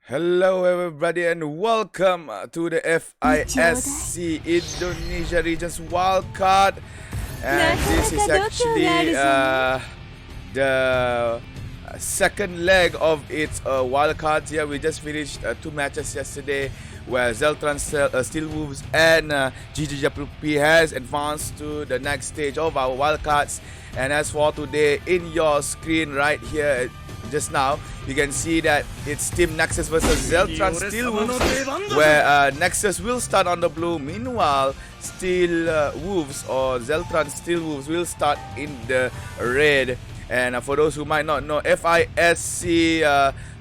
Hello everybody and welcome to the FISC Indonesia Regions Wildcard, and this is actually the second leg of its wildcards here. We just finished 2 matches yesterday where XELTRAN, STEELWOLVES and GGWP has advanced to the next stage of our wildcards. And as for today, in your screen right here just now, you can see that it's Team Nexus versus XELTRAN STEELWOLVES, where Nexus will start on the blue. Meanwhile, STEELWOLVES or XELTRAN STEELWOLVES will start in the red. And for those who might not know, FISC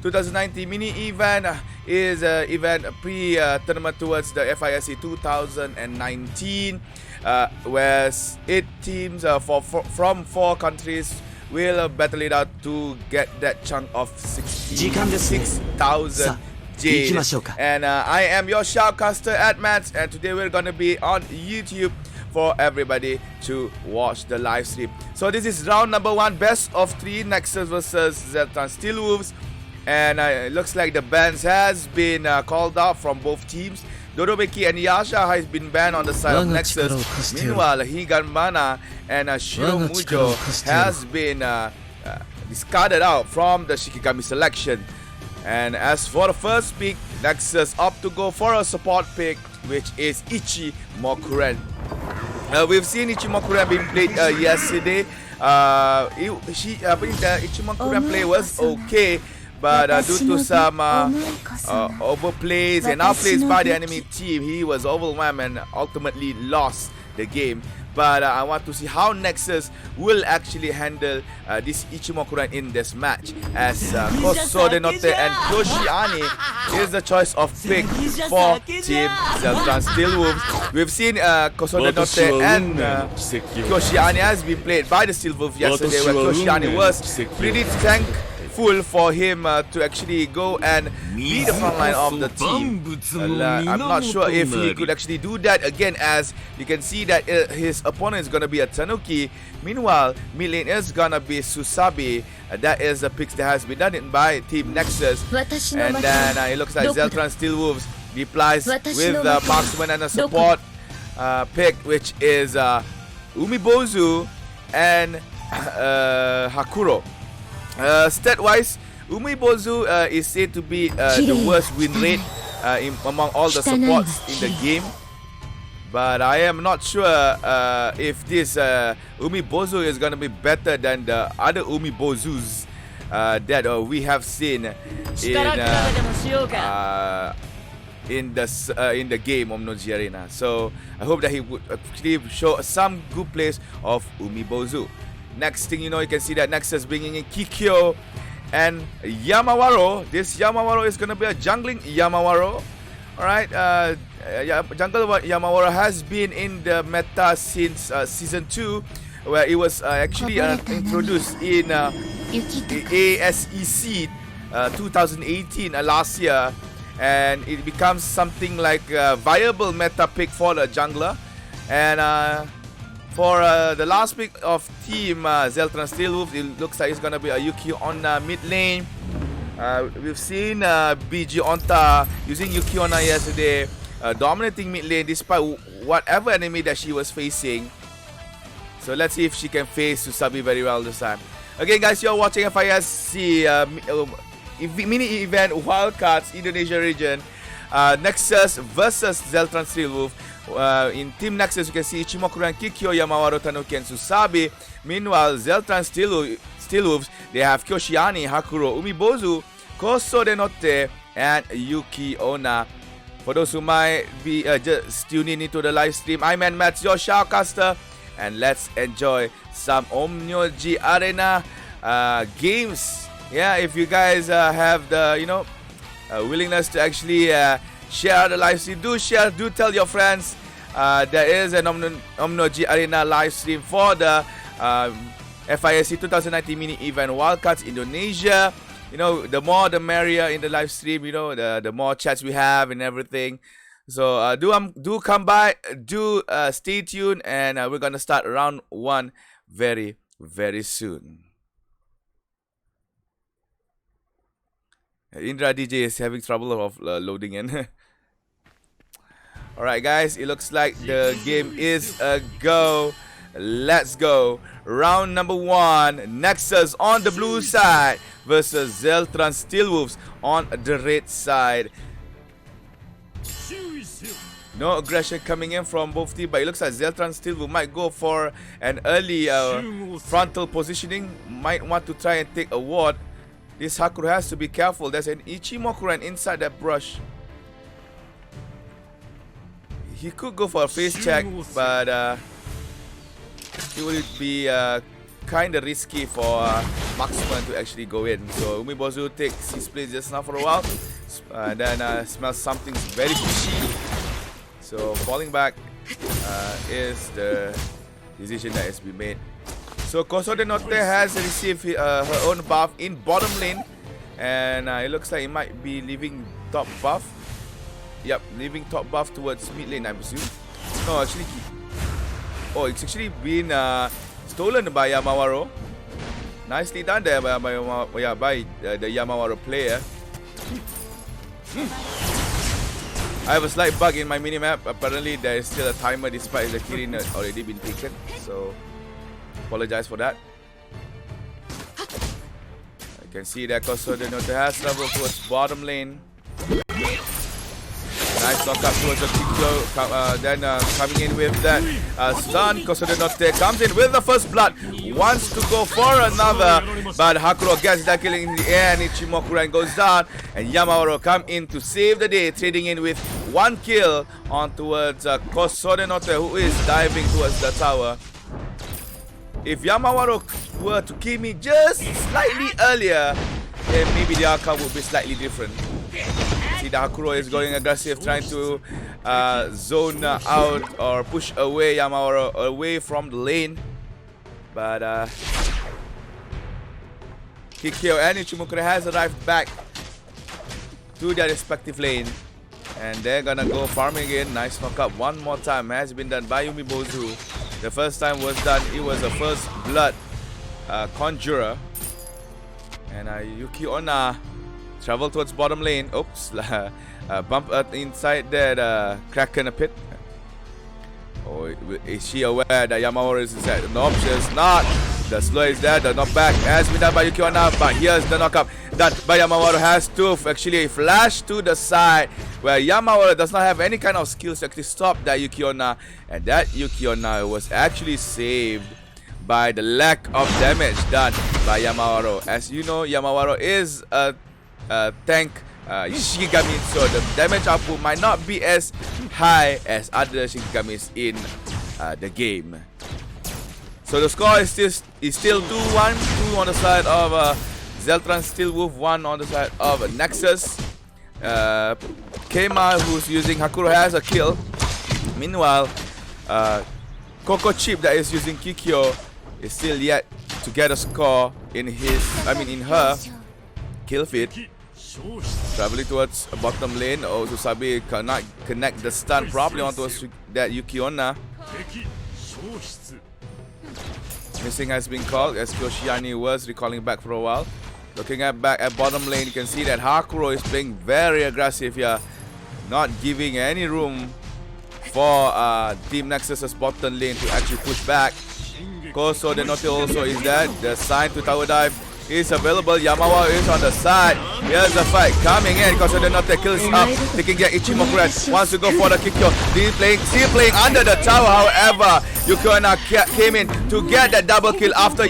2019 mini event is an event pre-tournament towards the FISC 2019, where 8 teams from 4 countries will battle it out to get that chunk of 66,000 Jades. And I am your Shoutcaster AddMaths, and today we're gonna be on YouTube for everybody to watch the live stream. So this is round number 1, best of 3, Nexus versus XELTRAN STEELWOLVES, and it looks like the bans has been called out from both teams. Dorobeki and Yasha has been banned on the side of Nexus. Meanwhile, Higanmana and Shiromujo has been discarded out from the Shinigami selection. And as for the first pick, Nexus opt to go for a support pick, which is Ichimokuren. We've seen Ichimokuren being played yesterday. The Ichimokuren play was okay, but due to some overplays and outplays by the enemy team, he was overwhelmed and ultimately lost the game. But I want to see how Nexus will actually handle this Ichimokuren in this match, as Kosodenote and Kyoshiani is the choice of pick for Team XELTRAN STEELWOLVES. We've seen Kosodenote and Kyoshiani has been played by the STEELWOLVES yesterday, where Kyoshiani was pretty thankful for him to actually go and be the front line of the team. I'm not sure if he could actually do that again, as you can see that his opponent is going to be a Tanuki. Meanwhile, mid lane is going to be Susabi. That is the picks that has been done by Team Nexus. And then it looks like XELTRAN STEELWOLVES replies with the marksman and a support pick, which is Umibozu and Hakuro. Stat-wise, Umibozu is said to be the worst win rate among all the supports in the game. But I am not sure if this Umibozu is going to be better than the other Umibozus that we have seen in the game of Noji Arena. So I hope that he would actually show some good plays of Umibozu. Next thing you know, you can see that Nexus bringing in Kikyo and Yamawaro. This Yamawaro is going to be a jungling Yamawaro. Alright, jungle Yamawaro has been in the meta since Season 2, where it was actually introduced in ASEC 2018 last year. And it becomes something like a viable meta pick for the jungler. And for the last pick of Team XELTRAN STEELWOLVES, it looks like it's going to be a Yuki on mid lane. We've seen BG Onta using Yuki Onna yesterday, dominating mid lane despite whatever enemy that she was facing. So let's see if she can face Susabi very well this time. Again guys, you're watching FISC mini event Wildcards Indonesia region, Nexus versus XELTRAN STEELWOLVES. In Team Nexus, you can see Ichimokuren, Kikyo, Yamawaro, Tanuki, and Susabi. Meanwhile, XELTRAN STEELWOLVES, they have Kyoshiani, Hakuro, Umibozu, Kosodenote, and Yuki Onna. For those who might be just tuning into the live stream, I'm AddMaths, your Shoutcaster, and let's enjoy some Omnoji Arena games. Yeah, if you guys have the willingness to actually share the live stream, do share, do tell your friends. There is an Omnoji Arena live stream for the FISC 2019 mini event Wildcards Indonesia. The more the merrier in the live stream, the more chats we have and everything. So do come by, do stay tuned, and we're gonna start round 1 very, very soon. Indra DJ is having trouble of loading in. Alright guys, it looks like the game is a go. Let's go. Round number 1. Nexus on the blue side versus XELTRAN STEELWOLVES on the red side. No aggression coming in from both teams, but it looks like XELTRAN STEELWOLVES might go for an early frontal positioning. Might want to try and take a ward. This Hakuro has to be careful. There's an Ichimokuran inside that brush. He could go for a face check, but it would be kind of risky for Marksman to actually go in. So Umibozu takes his place just now for a while, then smells something very fishy. So falling back is the decision that has been made. So Kosodenote has received her own buff in bottom lane, and it looks like it might be leaving top buff. Yep, leaving top buff towards mid lane, I presume. No, actually, oh, it's actually been stolen by Yamawaro. Nicely done there by the Yamawaro player. I have a slight bug in my minimap. Apparently, there is still a timer despite the Kirin had already been taken. So, apologize for that. I can see that Kosodenote has traveled towards bottom lane. Nice knock up towards the kick, then coming in with that stun. Kosodenote comes in with the first blood, wants to go for another, but Hakuro gets that kill in the air, and Ichimokuran goes down, and Yamawaro come in to save the day, trading in with 1 kill on towards Kosodenote, who is diving towards the tower. If Yamawaro were to kill me just slightly earlier, then maybe the outcome would be slightly different. See, the Hakuro is going aggressive, trying to zone out or push away Yamawaro away from the lane. But Kikyo and Ichimukure has arrived back to their respective lane, and they're gonna go farming again. Nice knock up one more time has been done by Umibozu. The first time was done, it was a first blood conjurer, and Yuki Onna travel towards bottom lane. Oops, bump inside that Kraken a pit. Oh, is she aware that Yamawaro is inside? Nope, she's not. The slow is there. The knockback has been done by Yuki Onna, but here's the knockup done by Yamawaro. Has to actually flash to the side, where Yamawaro does not have any kind of skills to actually stop that Yuki Onna, and that Yuki Onna was actually saved by the lack of damage done by Yamawaro. As you know, Yamawaro is a tank Shinigamis, so the damage output might not be as high as other Shinigamis in the game. So the score is still 2-1, 2 on the side of XELTRAN STEELWOLVES, 1 on the side of NEXUS. Keima, who's using Hakuro, has a kill. Meanwhile, Coco Chip, that is using Kikyo, is still yet to get a score in her kill feed. Traveling towards a bottom lane. Oh, Susabi cannot connect the stun properly onto that Yuki Onna. Missing has been called, as Kyoshiani was recalling back for a while. Looking back at bottom lane, you can see that Hakuro is playing very aggressive here, not giving any room for Team Nexus's bottom lane to actually push back. Kosodenote also is there. The sign to tower dive is available. Yamawa is on the side. Here's the fight coming in. Kosodenote kills up, taking their Ichimokuren. Wants to go for the Kikyo. Still playing under the tower. However, Yuki Onna came in to get that double kill after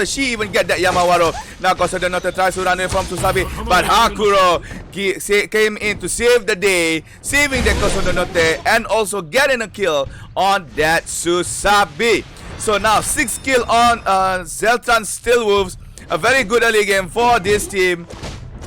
she even get that Yamawaro. Now Kosodenote tries to run away from Susabi, but Hakuro came in to save the day, saving the Kosodenote and also getting a kill on that Susabi. So now 6 kill on XELTRAN STEELWOLVES. A very good early game for this team,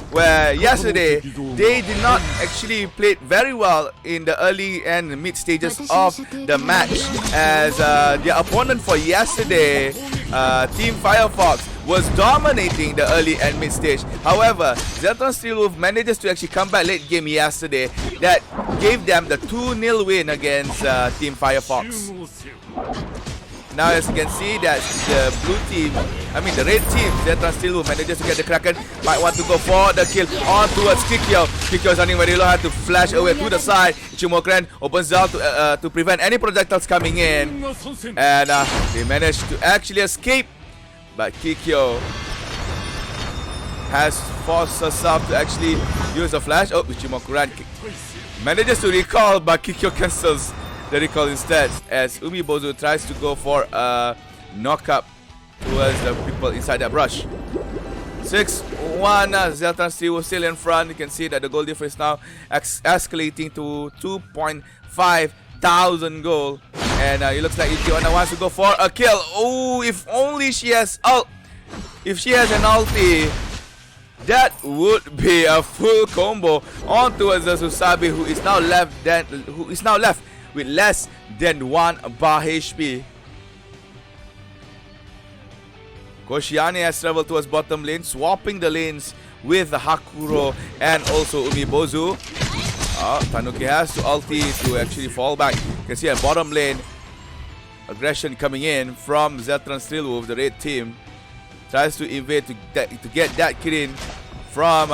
where yesterday they did not actually play very well in the early and mid stages of the match, as their opponent for yesterday, Team Firefox, was dominating the early and mid stage. However, XELTRAN STEELWOLVES manages to actually come back late game yesterday, that gave them the 2-0 win against Team Firefox. Now as you can see that the the red team, XELTRAN STEELWOLVES manages to get the Kraken. Might want to go for the kill on towards Kikyo. Kikyo is running very low, had to flash away to the side. Ichimoku opens out to prevent any projectiles coming in. And they managed to actually escape. But Kikyo has forced herself to actually use a flash. Oh, Ichimoku manages to recall, but Kikyo cancels the recall instead as Umibozu tries to go for a knock-up towards the people inside that brush. 6-1, XELTRAN STEELWOLVES still in front. You can see that the goal difference now escalating to 2.5 thousand goal. And it looks like Yuki-Onna wants to go for a kill. Oh, if only she has if she has an ulti, that would be a full combo on towards the Susabi, who is now left with less than 1 bar HP. Koshiani has traveled towards bottom lane, swapping the lanes with Hakuro and also Umibozu. Tanuki has to ulti to actually fall back. You can see at bottom lane, aggression coming in from XELTRAN STEELWOLVES, the red team. Tries to invade to get that kill in from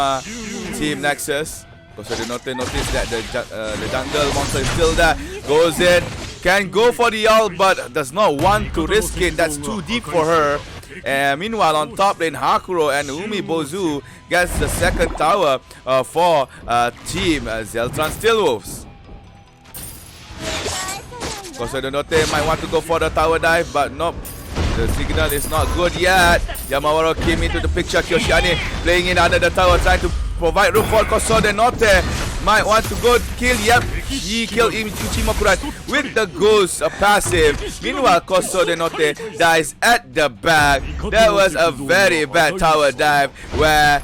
Team Nexus. Because they notice that the jungle monster is still there. Goes in, can go for the ult, but does not want to risk it. That's too deep for her. And meanwhile, on top lane, Hakuro and Umibozu gets the second tower for Team XELTRAN STEELWOLVES. Kosodonote might want to go for the tower dive, but nope. The signal is not good yet. Yamawaro came into the picture. Kyoshiani playing in under the tower, trying to provide room for Kosodonote. Might want to go kill. Yep, he killed Ichimoku with the ghost passive. Meanwhile, Kosodonote dies at the back. That was a very bad tower dive where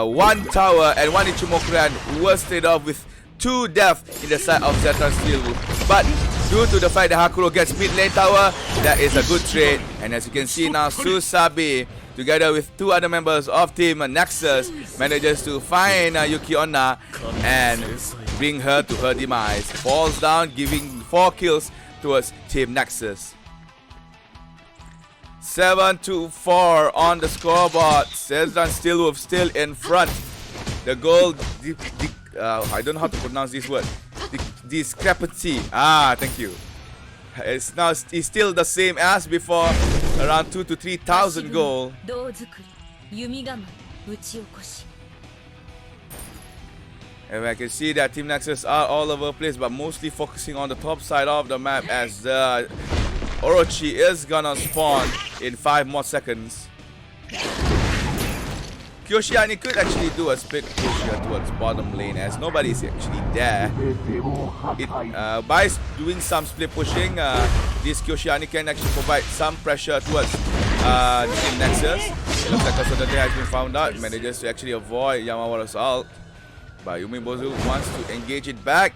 one tower and one Ichimoku was stayed off with 2 deaths in the side of XELTRAN STEELWOLVES. But due to the fact that Hakuro gets mid lane tower, that is a good trade. And as you can see now, Susabi, together with 2 other members of Team Nexus, manages to find Yuki-Onna and bring her to her demise. Falls down, giving 4 kills towards Team Nexus. 7-4 on the scoreboard. XELTRAN STEELWOLVES still in front. The goal, I don't know how to pronounce this word. Discrepancy. Thank you. It's still the same as before, around 2,000 to 3,000 goal. And I can see that Team Nexus are all over the place, but mostly focusing on the top side of the map as the Orochi is gonna spawn in 5 more seconds. Kyoshiani could actually do a split push here towards bottom lane as nobody is actually there. By doing some split pushing, this Kyoshiani can actually provide some pressure towards Team Nexus. It looks like Kosodonote has been found out, manages to actually avoid Yamawaro's ult. But Umibozu wants to engage it back,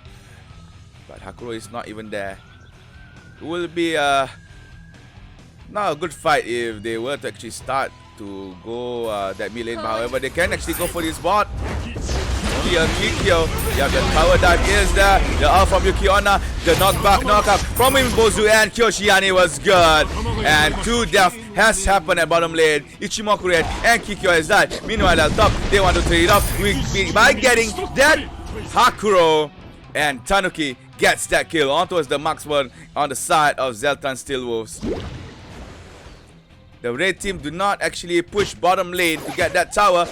but Hakuro is not even there. It will be not a good fight if they were to actually start to go that mid lane, but however they can actually go for this bot. Only a Kikyo. Yeah, the power dive is there. The ult from Yuki-Onna. The knockup from Umibozu and Kyoshiani was good. And 2 deaths has happened at bottom lane. Ichimoku and Kikyo has died. Meanwhile at top, they want to trade it off by getting that Hakuro, and Tanuki gets that kill on towards the marksman on the side of XELTRAN STEELWOLVES. The red team do not actually push bottom lane to get that tower.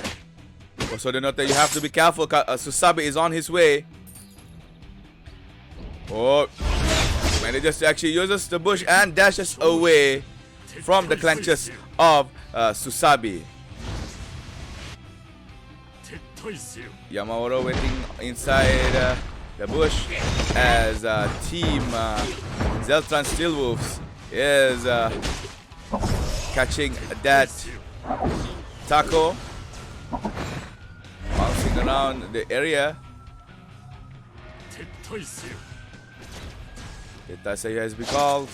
So they note that you have to be careful. Susabi is on his way. Oh, manages to actually uses the bush and dashes away from the clenches of Susabi. Yamawaro waiting inside the bush as Team XELTRAN STEELWOLVES is catching that taco, bouncing around the area. The Tasei has been called.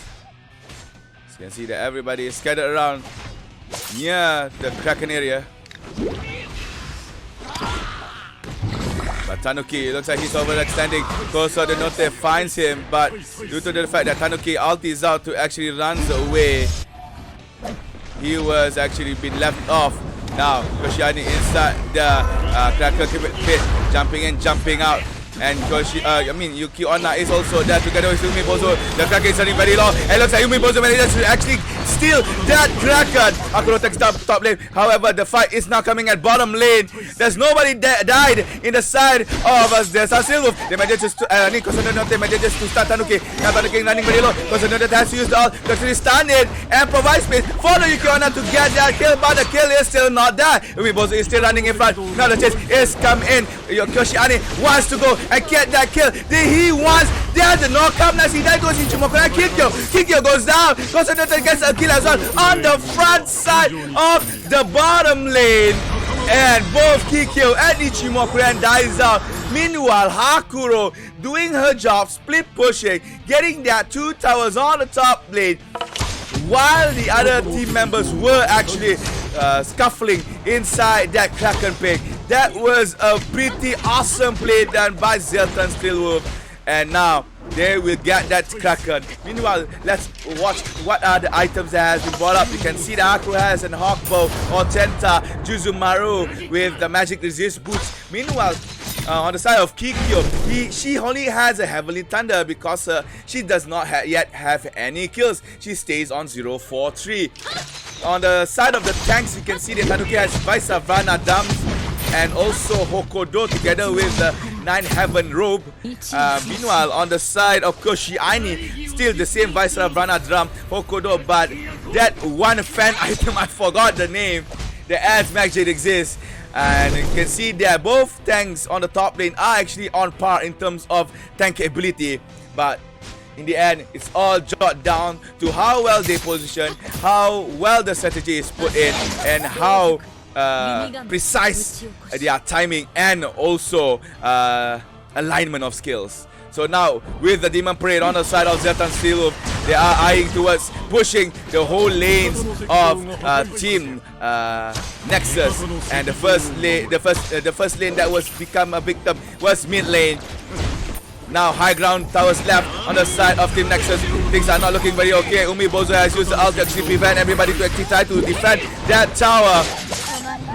As you can see that everybody is scattered around near the Kraken area. But Tanuki looks like he's overextending. Koso the Note finds him, but due to the fact that Tanuki ultis out to actually runs away, he was actually been left off. Now Koshiani inside the Cracker pit, jumping in, jumping out. And Yuki Onna is also there together with Yumi Bozo. The Kraken is running very low. And looks like Yumi Bozo manages to actually steal that Kraken. Akuro takes top lane. However, the fight is now coming at bottom lane. There's nobody died in the side of the STEELWOLVES. They manages to Kosonote manages to start Tanuki. Now Tanuki running very low. Kosonote has to use the ult to actually stun it and provide space for the Yuki Onna to get that kill, but the kill is still not there. Yumi Bozo is still running in front. Now the chase is come in. Koshiani wants to go and get that kill. He wants there the knockup. Now see that goes into Ichimoku. Kikyo goes down. Kosonote gets a kill as well on the front side of the bottom lane. And both Kikyo and Ichimoku dies out. Meanwhile, Hakuro doing her job, split pushing, getting that 2 towers on the top lane, while the other team members were actually scuffling inside that Kraken pig. That was a pretty awesome play done by XELTRAN STEELWOLVES. And now they will get that Kraken. Meanwhile, let's watch what are the items that has been brought up. You can see the Akro has an Hawkbow, Ortenta, Juzumaru with the magic resist boots. Meanwhile, on the side of Kikyo, she only has a Heavenly Thunder because she does not yet have any kills. She stays on 043. On the side of the tanks, you can see that Tanuki has Vaisavana Dams and also Hokodo together with the 9 Heaven Robe. Meanwhile, on the side of Koshiani, still the same Vaisavana Drum, Hokodo, but that one fan item, I forgot the name, the AddMaths Jade exists. And you can see that both tanks on the top lane are actually on par in terms of tank ability, but in the end, it's all jot down to how well they position, how well the strategy is put in, and how precise their timing and also alignment of skills. So now, with the Demon Parade on the side of XELTRAN STEELWOLVES, they are eyeing towards pushing the whole lanes of Team NEXUS. And the first lane that was become a victim was mid lane. Now high ground towers left on the side of Team NEXUS. Things are not looking very okay. Umi Bozo has used the ult to actually prevent everybody to actually try to defend that tower.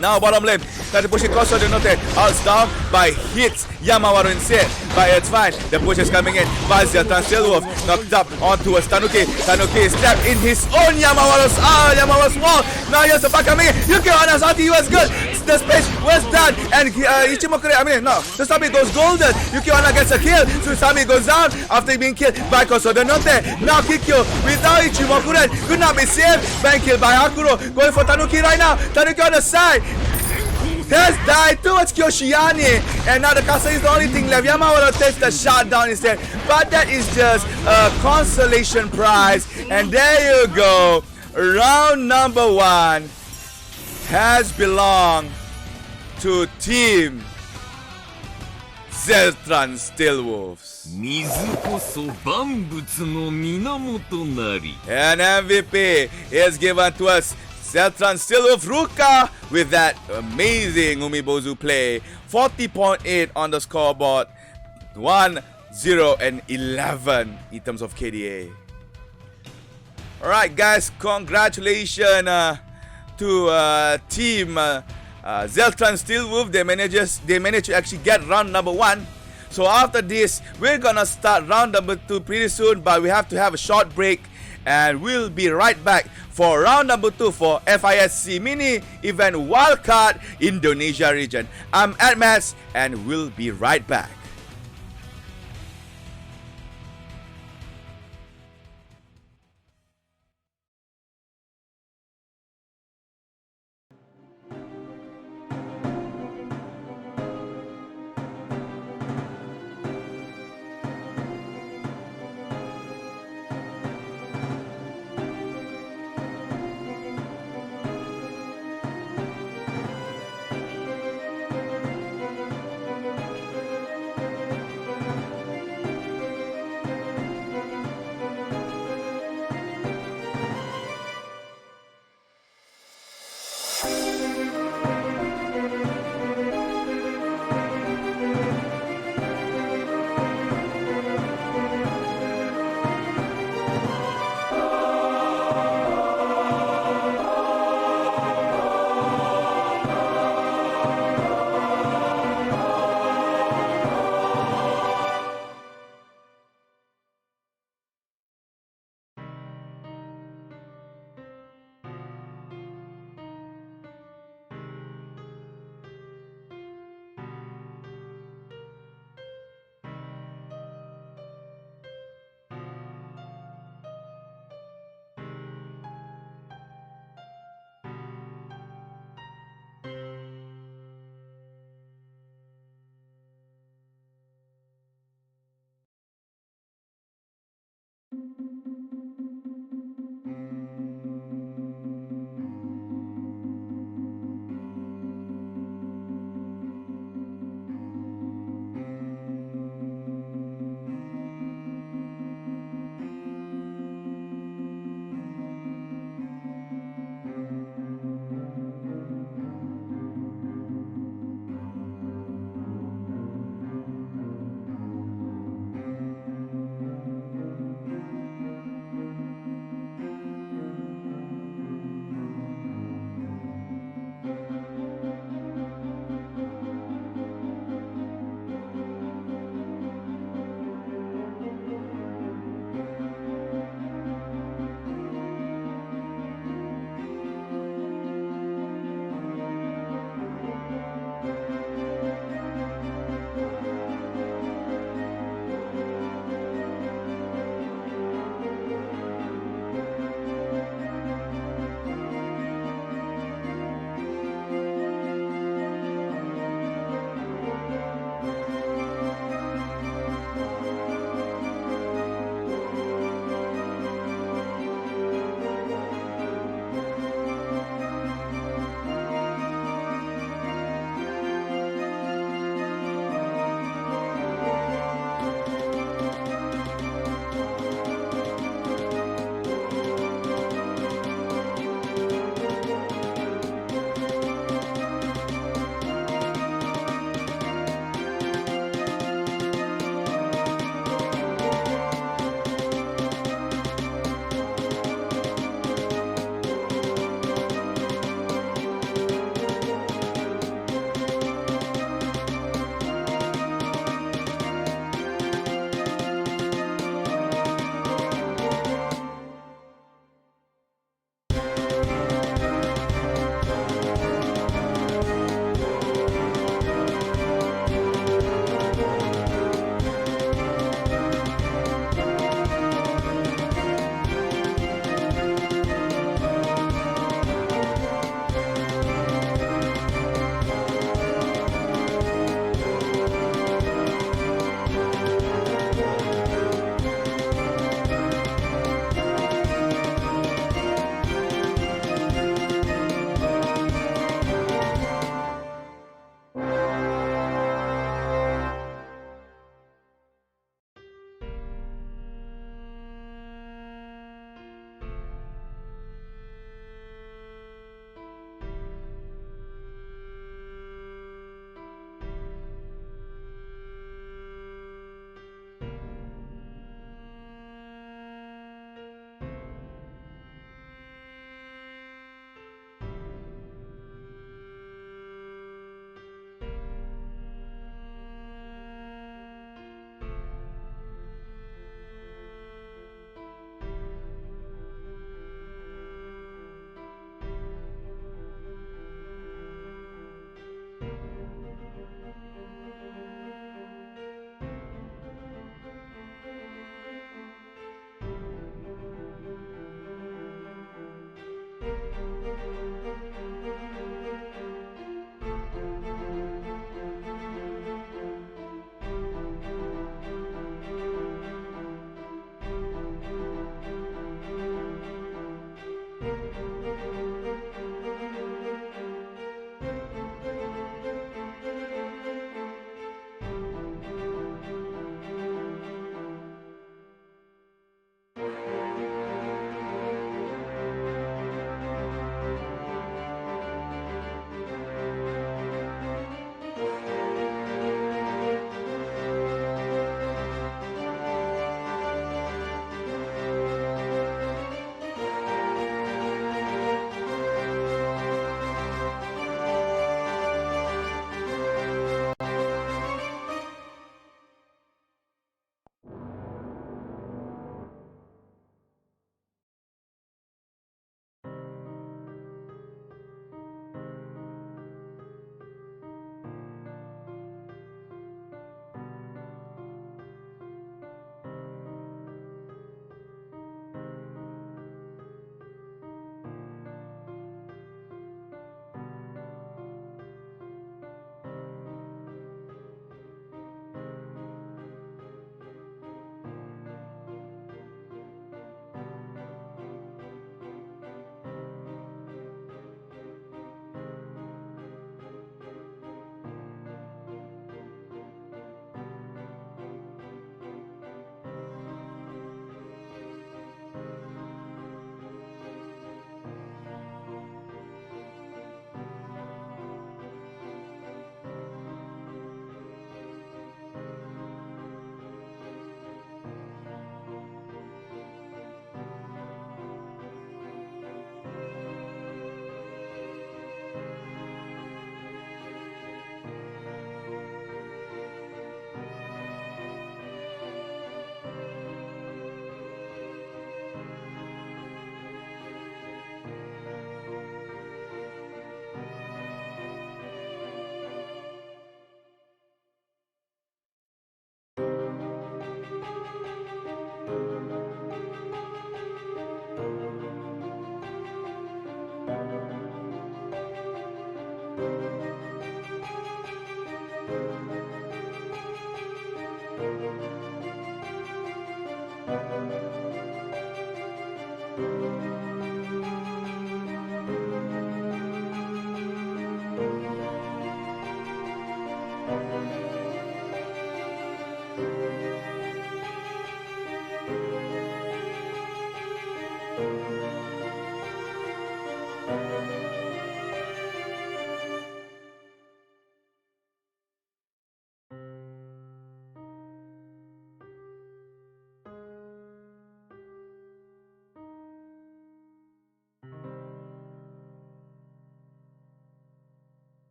Now bottom lane, try to push it closer to Note. Ults down by hits Yamawaru instead. But it's fine. The push is coming in. By XELTRAN STEELWOLVES knocked up onto a Tanuki. Tanuki is trapped in his own Yamawaru's wall. Now here's the back coming in. Yuki Onna's ulti was good. The space was done. And Ichimoku, the Sabi goes golden. Yuki Onna gets a kill. Susami goes down after being killed by Kosonote. Now Kikyo without Ichimoku could not be saved. Bang killed by Hakuro. Going for Tanuki right now. Tanuki on the side. Has died towards Koshiani, and now the castle is the only thing left. Yamawaru takes the shot down instead, but that is just a consolation prize. And there you go. Round number 1 has belonged to Team XELTRAN STEELWOLVES. And MVP is given to us. XELTRAN STEELWOLVES Ruka with that amazing Umibozu play. 40.8 on the scoreboard. 1, 0, and 11 in terms of KDA. Alright guys, congratulations to Team XELTRAN STEELWOLVES. They managed to actually get round number 1. So after this, we're gonna start round number 2 pretty soon, but we have to have a short break. And we'll be right back for round number 2 for FISC mini event wildcard Indonesia region. I'm AddMaths and we'll be right back.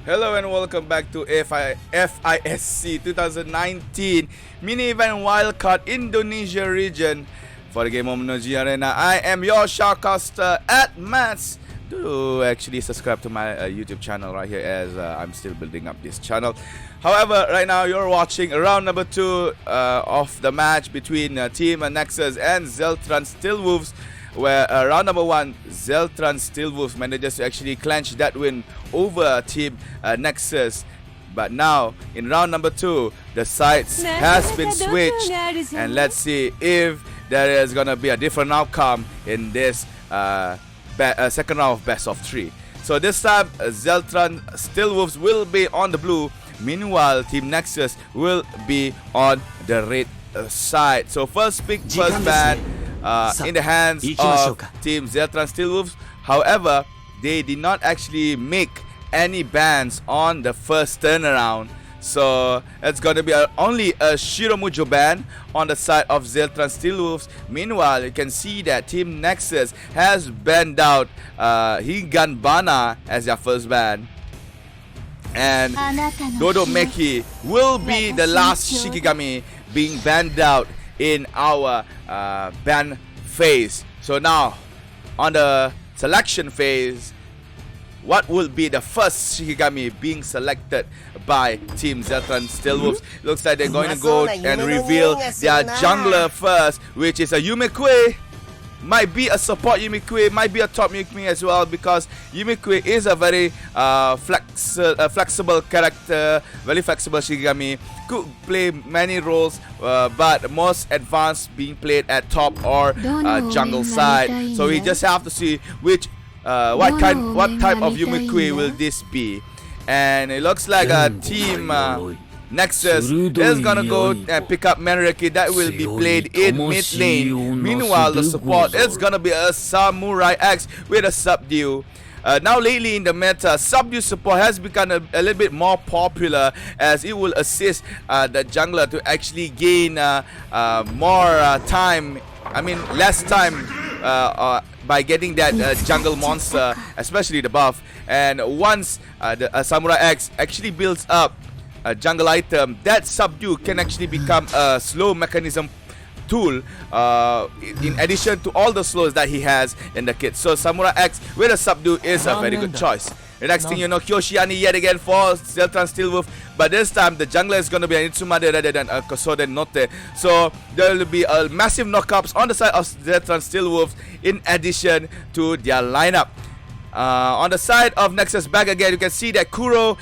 Hello and welcome back to FISC 2019 Mini Event Wildcard Indonesia region for the game of Monoji Arena. I am your Shoutcaster AddMaths. Do actually subscribe to my YouTube channel right here, as I'm still building up this channel. However, right now you're watching round number 2 of the match between Team NEXUS and XELTRAN STEELWOLVES, where round number 1, XELTRAN STEELWOLVES manages to actually clinch that win over Team NEXUS. But now, in round number 2, the sides has been switched, and let's see if there is gonna be a different outcome in this second round of best of 3. So this time, XELTRAN STEELWOLVES will be on the blue. Meanwhile, Team NEXUS will be on the red side. So first pick, first ban in the hands of Team XELTRAN STEELWOLVES. However, they did not actually make any bans on the first turnaround. So it's gonna be only a Shiromujo ban on the side of XELTRAN STEELWOLVES. Meanwhile, you can see that Team NEXUS has banned out Higanbana as their first ban. And Dodo Meki will be the last Shikigami being banned out in our ban phase. So now, on the selection phase, what will be the first Shikigami being selected by Team XELTRAN STEELWOLVES? Looks like they're going to go and reveal their jungler first, which is a Yumekwe. Might be a support Yumekwe, might be a top Yumekwe as well, because Yumekwe is a very flexible character, very flexible Shikigami. Could play many roles, but most advanced being played at top or jungle side. So we just have to see which what type of Yumekwe will this be. And it looks like a Team NEXUS is gonna go and pick up Menreki. That will be played in mid lane. Meanwhile, the support is gonna be a Samurai X with a Subdue. Now lately in the meta, Subdue support has become a little bit more popular, as it will assist the jungler to actually gain more time, less time by getting that jungle monster, especially the buff. And once the Samurai X actually builds up a jungle item, that Subdue can actually become a slow mechanism tool in addition to all the slows that he has in the kit. So Samurai X with a Subdue is a very good choice. The next thing you know, Kyoshiani yet again for XELTRAN STEELWOLVES, but this time the jungler is going to be an Itsumade rather than a Kosoden Note. So there will be a massive knockups on the side of XELTRAN STEELWOLVES in addition to their lineup. On the side of NEXUS, back again, you can see that Kuro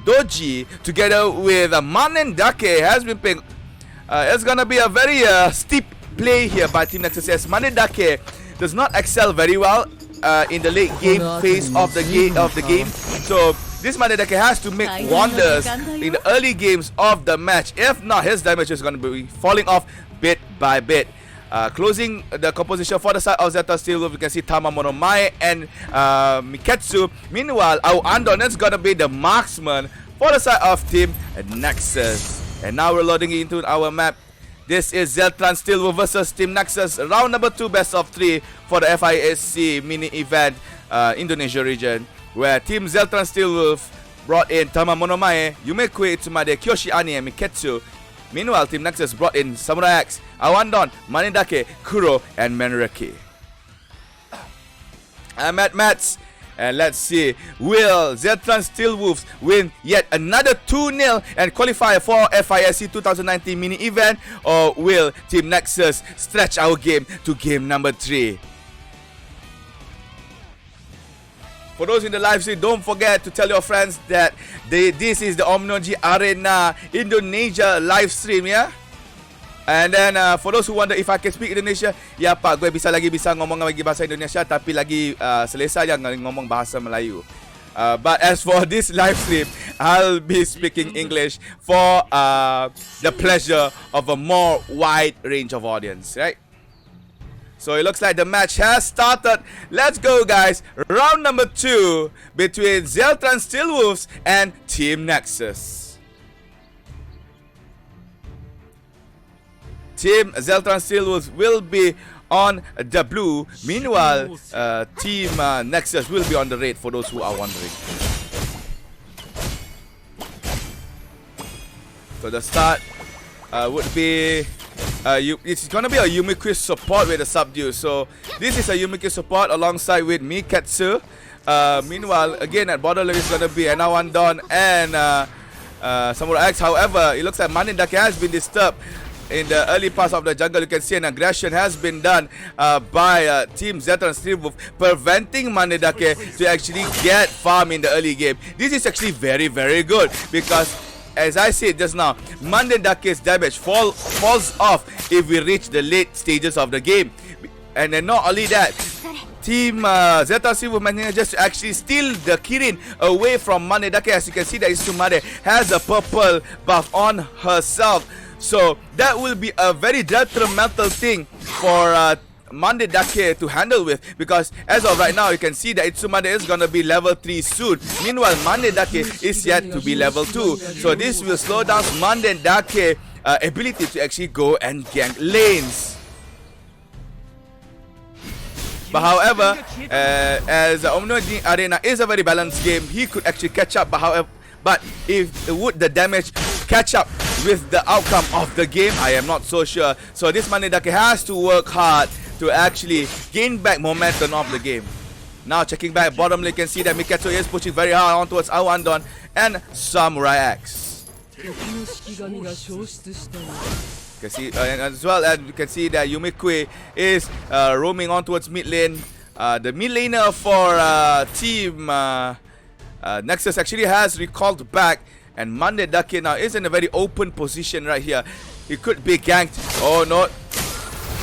Doji together with Manendake has been playing. It's gonna be a very steep play here by Team NEXUS, as Manendake does not excel very well in the late game phase of the game. So this Manendake has to make wonders in the early games of the match. If not, his damage is gonna be falling off bit by bit. Closing the composition for the side of XELTRAN STEELWOLVES, you can see Tama Monomae and Miketsu. Meanwhile, our Andon is gonna be the marksman for the side of Team NEXUS. And now we're loading into our map. This is XELTRAN STEELWOLVES versus Team NEXUS, round number 2 best of 3 for the FISC mini event Indonesia region, where Team XELTRAN STEELWOLVES brought in Tama Monomae, Yumekwe, Itsumade, Kyoshiani, and Miketsu. Meanwhile, Team NEXUS brought in Samurai X, Awandon, Manendake, Kuro, and Menreki. I'm AddMaths, and let's see, will XELTRAN STEELWOLVES win yet another 2-0 and qualify for FISC 2019 mini event, or will Team NEXUS stretch our game to game number 3? For those in the live stream, don't forget to tell your friends that this is the Monoji Arena Indonesia live stream, yeah? And then for those who wonder if I can speak Indonesia, ya Pak, gue bisa ngomong lagi bahasa Indonesia, tapi lagi selesa je ngomong bahasa Melayu. But as for this live stream, I'll be speaking English for the pleasure of a more wide range of audience, right? So it looks like the match has started. Let's go, guys. Round number 2 between XELTRAN STEELWOLVES and Team NEXUS. Team XELTRAN STEELWOLVES will be on the blue. Meanwhile, Team NEXUS will be on the red, for those who are wondering. So the start would be it's gonna be a Yumikui support with a subdue. So this is a Yumikui support alongside with Miketsu. Meanwhile, again at bottom lane is gonna be Anawandon and Samurai X. However, it looks like Manindake has been disturbed in the early parts of the jungle. You can see an aggression has been done by Team Zeta and STEELWOLVES, preventing Manindake to actually get farm in the early game. This is actually very, very good because, as I said just now, Mandendake's damage falls off if we reach the late stages of the game. And then not only that, Team Zeta STEELWOLVES manages to actually steal the Kirin away from Manindake. As you can see that Isumade has a purple buff on herself. So that will be a very detrimental thing for Manindake to handle with, because as of right now you can see that Itsumade is gonna be level 3 soon. Meanwhile, Manindake is yet to be level 2. So this will slow down Manindake ability to actually go and gank lanes. But however, as Omno Arena is a very balanced game, he could actually catch up. But if would the damage catch up with the outcome of the game, I am not so sure. So this Manindake has to work hard to actually gain back momentum of the game. Now checking back bottom lane, you can see that Miketsu is pushing very hard on towards Awandon and Samurai X. You can see, and as well as you can see that Yumikui is roaming on towards mid lane. The mid laner for Team NEXUS actually has recalled back, and Manindake now is in a very open position right here. He could be ganked. Oh no.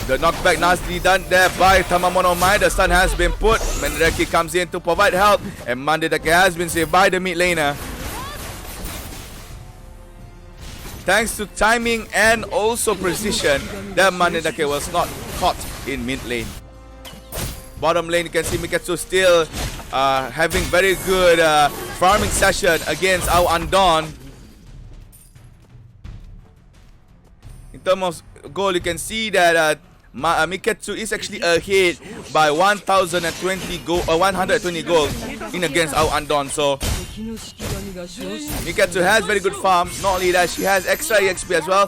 The knockback nicely done there by Tamamono Mai. The stun has been put. Manindake comes in to provide help, and Manindake has been saved by the mid laner. Thanks to timing and also precision, that Manindake was not caught in mid lane. Bottom lane, you can see Miketsu still having very good farming session against Awandon. In terms of goal, you can see that Miketsu is actually ahead by 1,020 gold, 120 gold in against Awandon. So Miketsu has very good farm. Not only that, she has extra EXP as well.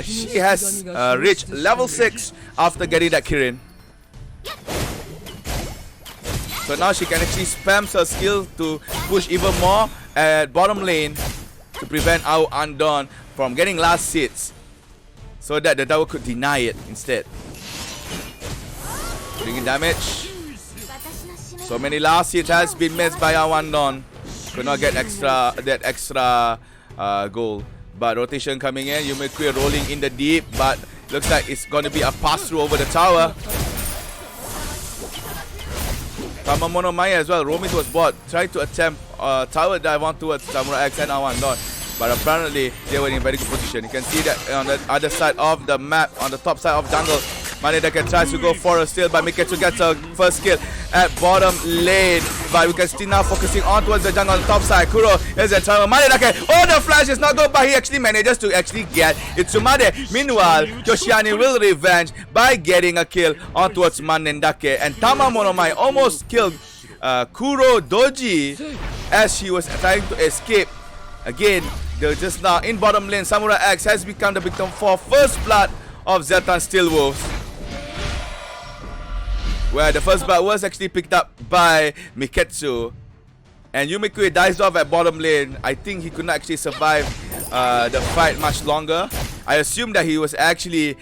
She has reached level 6 after getting that Kirin. So now she can actually spam her skill to push even more at bottom lane to prevent Awandon from getting last hits, so that the tower could deny it instead. Bringing damage. So many last hits has been missed by Awandon. Could not get that extra goal. But rotation coming in. Yumikui rolling in the deep, but looks like it's going to be a pass through over the tower. Tamamono Maya as well roaming towards bot, trying to attempt tower dive on towards Samurai X and Awandon. But apparently they were in very good position. You can see that on the other side of the map, on the top side of jungle, Manindake tries to go for a steal, but Miketsu gets a first kill at bottom lane. But we can still now focusing on towards the jungle on the top side. Kuro is at time. Manindake, oh, the flash is not good, but he actually manages to actually get Itsumade. Meanwhile, Yoshiani will revenge by getting a kill on towards Manindake, and Tamamono Mai almost killed Kuro Doji as she was trying to escape. Again, they're just now in bottom lane. Samurai X has become the victim for first blood of Zeta and STEELWOLVES, where the first blood was actually picked up by Miketsu, and Yumikui dies off at bottom lane. I think he could not actually survive the fight much longer. I assume that he was actually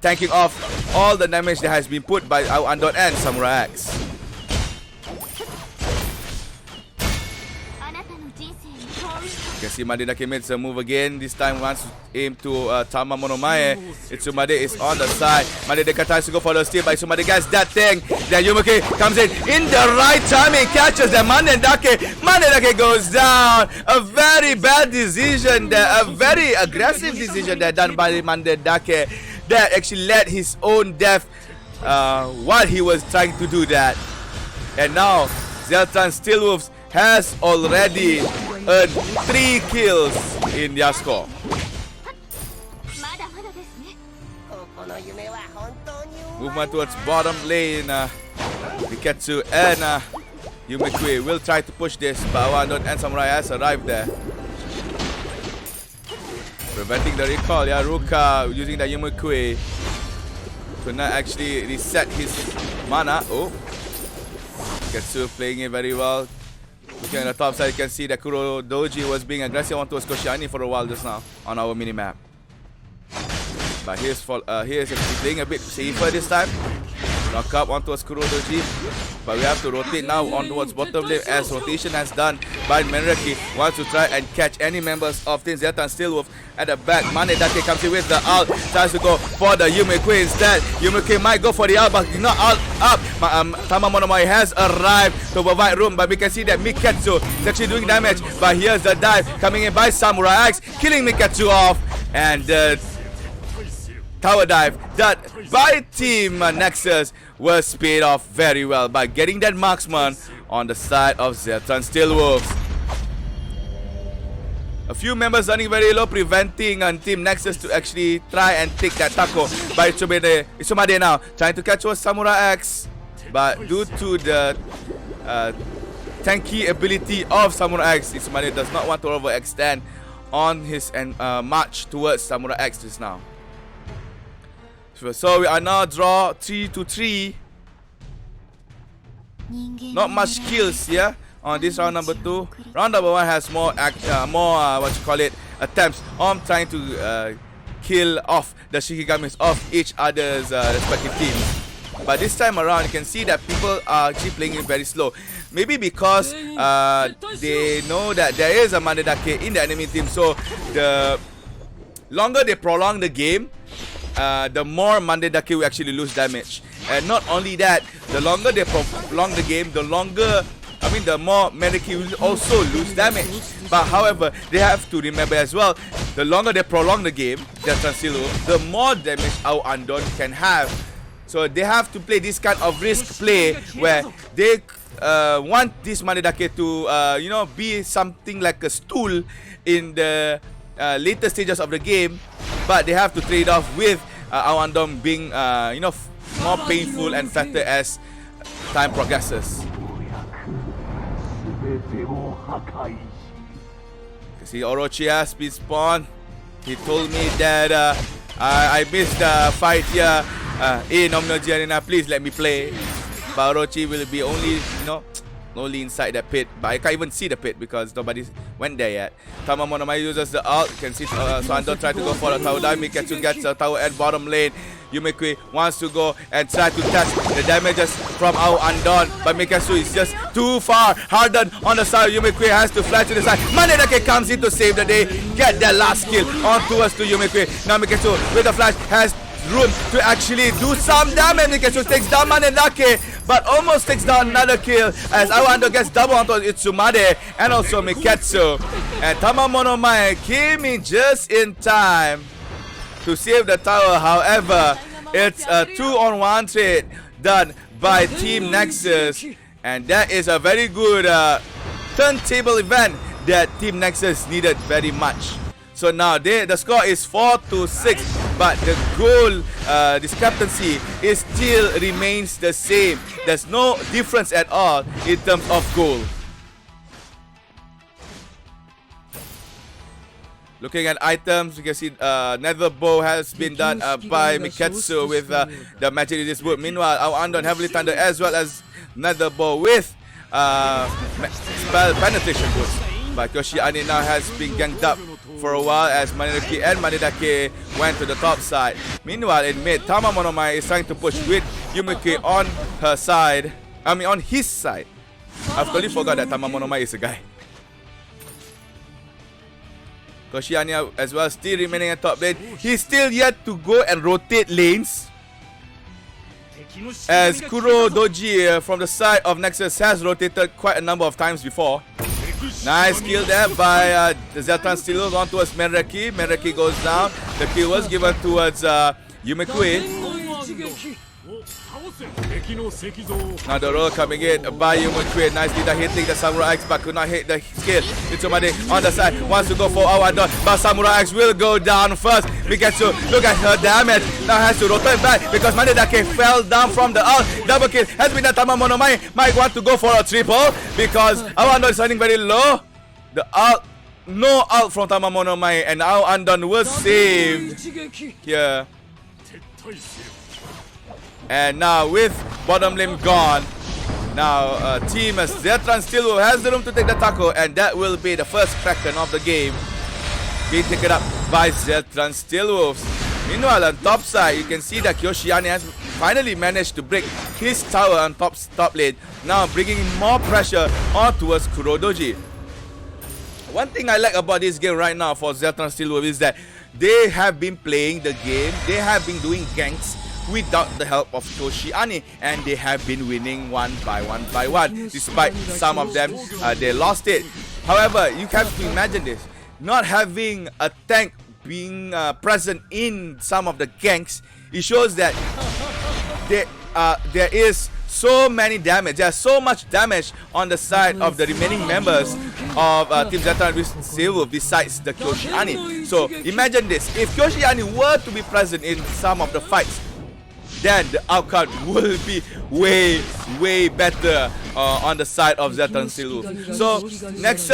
tanking off all the damage that has been put by Awandon and Samurai X. You can see Manindake makes a move again. This time wants to aim to Tamamono Mae. Itsumade is on the side. Manindake tries to go for the steal, but Itsumade gets that thing. Then Yumikui comes in the right timing, catches the Manindake. Manindake goes down. A very bad decision there, a very aggressive decision there done by Manindake that actually led his own death while he was trying to do that. And now XELTRAN STEELWOLVES has already earned 3 kills in their score. Movement towards bottom lane. Miketsu and Yumikui will try to push this, but Awandon and Samurai has arrived there. Preventing the recall, yeah. Ruka using the Yumikui to not actually reset his mana. Oh, Ketsu playing it very well. Looking at the top side, you can see that Kuro Doji was being aggressive onto Koshiani for a while just now on our minimap. But here's playing a bit safer this time. Knock up onto Kuro Doji. But we have to rotate now on towards bottom lane as rotation has done by Menraki. Wants to try and catch any members of Team Zeta and Steelwolf at the back. Manedake comes in with the ult. Tries to go for the Yumikui instead. Yumikui might go for the ult, but not ult up. Tama Monomai has arrived to provide room, but we can see that Miketsu is actually doing damage. But here's the dive coming in by Samurai X, killing Miketsu off. And the tower dive that by Team Nexus was paid off very well by getting that marksman on the side of Zeltran Steelwolves. A few members running very low, preventing Team Nexus to actually try and take that taco by Isumade now, trying to catch was Samurai X, but due to the tanky ability of Samurai X, Isumade does not want to overextend on his march towards Samurai X just now. So we are now draw 3-3. Not much kills, yeah, on this round number 2. Round number 1 has more attempts on trying to kill off the Shikigamis of each other's respective teams. But this time around, you can see that people are actually playing it very slow. Maybe because they know that there is a Manedake in the enemy team, so the longer they prolong the game, the more Manedake will actually lose damage. And not only that, the longer they prolong the game, the more Manedake will also lose damage. But however, they have to remember as well, the longer they prolong the game, the more damage our Andon can have. So they have to play this kind of risk play where they want this Manedake to be something like a stool in the later stages of the game, but they have to trade off with Awandom being more painful and fatter as time progresses. See, Orochi has been spawned. He told me that I missed the fight here in Omnoji Arena. Please let me play. But Orochi will be only inside the pit, but I can't even see the pit because nobody went there yet. Tama Monomai uses the ult. You can see Swandon try to go for the tower dive. Miketsu gets the tower at bottom lane. Yumikui wants to go and try to touch the damages from our Andon, but Miketsu is just too far. Hardened on the side. Yumikui has to fly to the side. Manedake comes in to save the day. Get that last kill on towards to Yumikui. Now Miketsu with the flash has room to actually do some damage. Miketsu takes down Manedake, but almost takes down another kill as Awando gets double onto Itsumade and also Miketsu. And Tama Monomai came in just in time to save the tower. However, it's a 2-on-1 trade done by Team Nexus, and that is a very good turntable event that Team Nexus needed very much. So now the score is 4-6, but the goal discrepancy is still remains the same. There's no difference at all in terms of goal. Looking at items, you can see Nether Bow has been done by Miketsu with the Magic Resist Wood. Meanwhile, our Andon Heavily Thunder as well as Nether Bow with Spell Penetration Boots. But Koshiani now has been ganked up for a while as Manedake and Manedake went to the top side. Meanwhile, in mid, Tama Monomai is trying to push with Yumikui on her side. On his side. I've totally forgot that Tama Monomai is a guy. Koshiani as well, still remaining at top lane. He's still yet to go and rotate lanes, as Kuro Doji from the side of Nexus has rotated quite a number of times before. Nice kill there by the Zeltran Steelwolves on towards Menraki. Menraki goes down. The kill was given towards Yumikui. Now the roll coming in by Yumikui. Nicely hitting the Samurai X, but could not hit the skill. Itsumade on the side wants to go for Awandon, but Samurai X will go down first. Miketsu, look at her damage. Now has to rotate back because Manedake fell down from the ult. Double kill has been done. Tama Monomai might want to go for a triple because Awandon is running very low. The ult no ult from Tamamonomai, and now Andon was saved here. And now with bottom lane gone, now team XELTRAN still has the room to take the tackle, and that will be the first Kraken of the game being taken up by XELTRAN Steelwolves. Meanwhile, on top side, you can see that KyoShiAni has finally managed to break his tower on top lane, now bringing more pressure on towards Kurodoji. One thing I like about this game right now for XELTRAN Steelwolves is that they have been playing the game, they have been doing ganks without the help of KyoShiAni, and they have been winning one by one. Despite some of them, they lost it. However, you have to imagine this. Not having a tank being present in some of the ganks, it shows that there is so many damage. There's so much damage on the side of the remaining members of Team XELTRAN Steelwolves besides the KyoShiAni. So imagine this, if KyoShiAni were to be present in some of the fights, then the outcome will be way better on the side of XELTRAN Steelwolves. So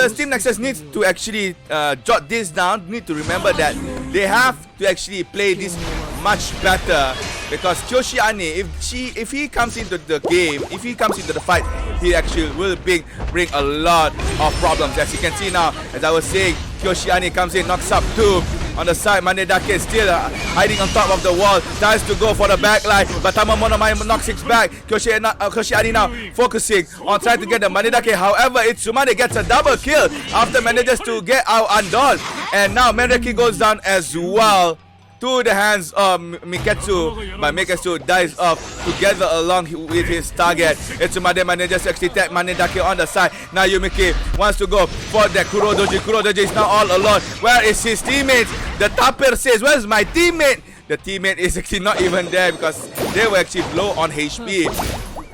Team NEXUS needs to actually jot this down, need to remember that they have to actually play this much better, because KyoShiAni, if he comes into the game, if he comes into the fight, he actually will bring a lot of problems. As you can see now, as I was saying, KyoShiAni comes in, knocks up 2. On the side, Manedake still hiding on top of the wall, tries to go for the backline, but Tamamonomai knocks it back. KyoShiAni now focusing on trying to get the Manedake. However, Itsumade gets a double kill after manages to get out undone, and now Manedake goes down as well to the hands of Miketsu, but Miketsu dies off together along with his target. Itsumade manages to actually tap Manedake on the side. Now Yumiki wants to go for that Kurodoji. Kurodoji is now all alone. Where is his teammate? The tapper says, where's my teammate? The teammate is actually not even there because they were actually low on HP.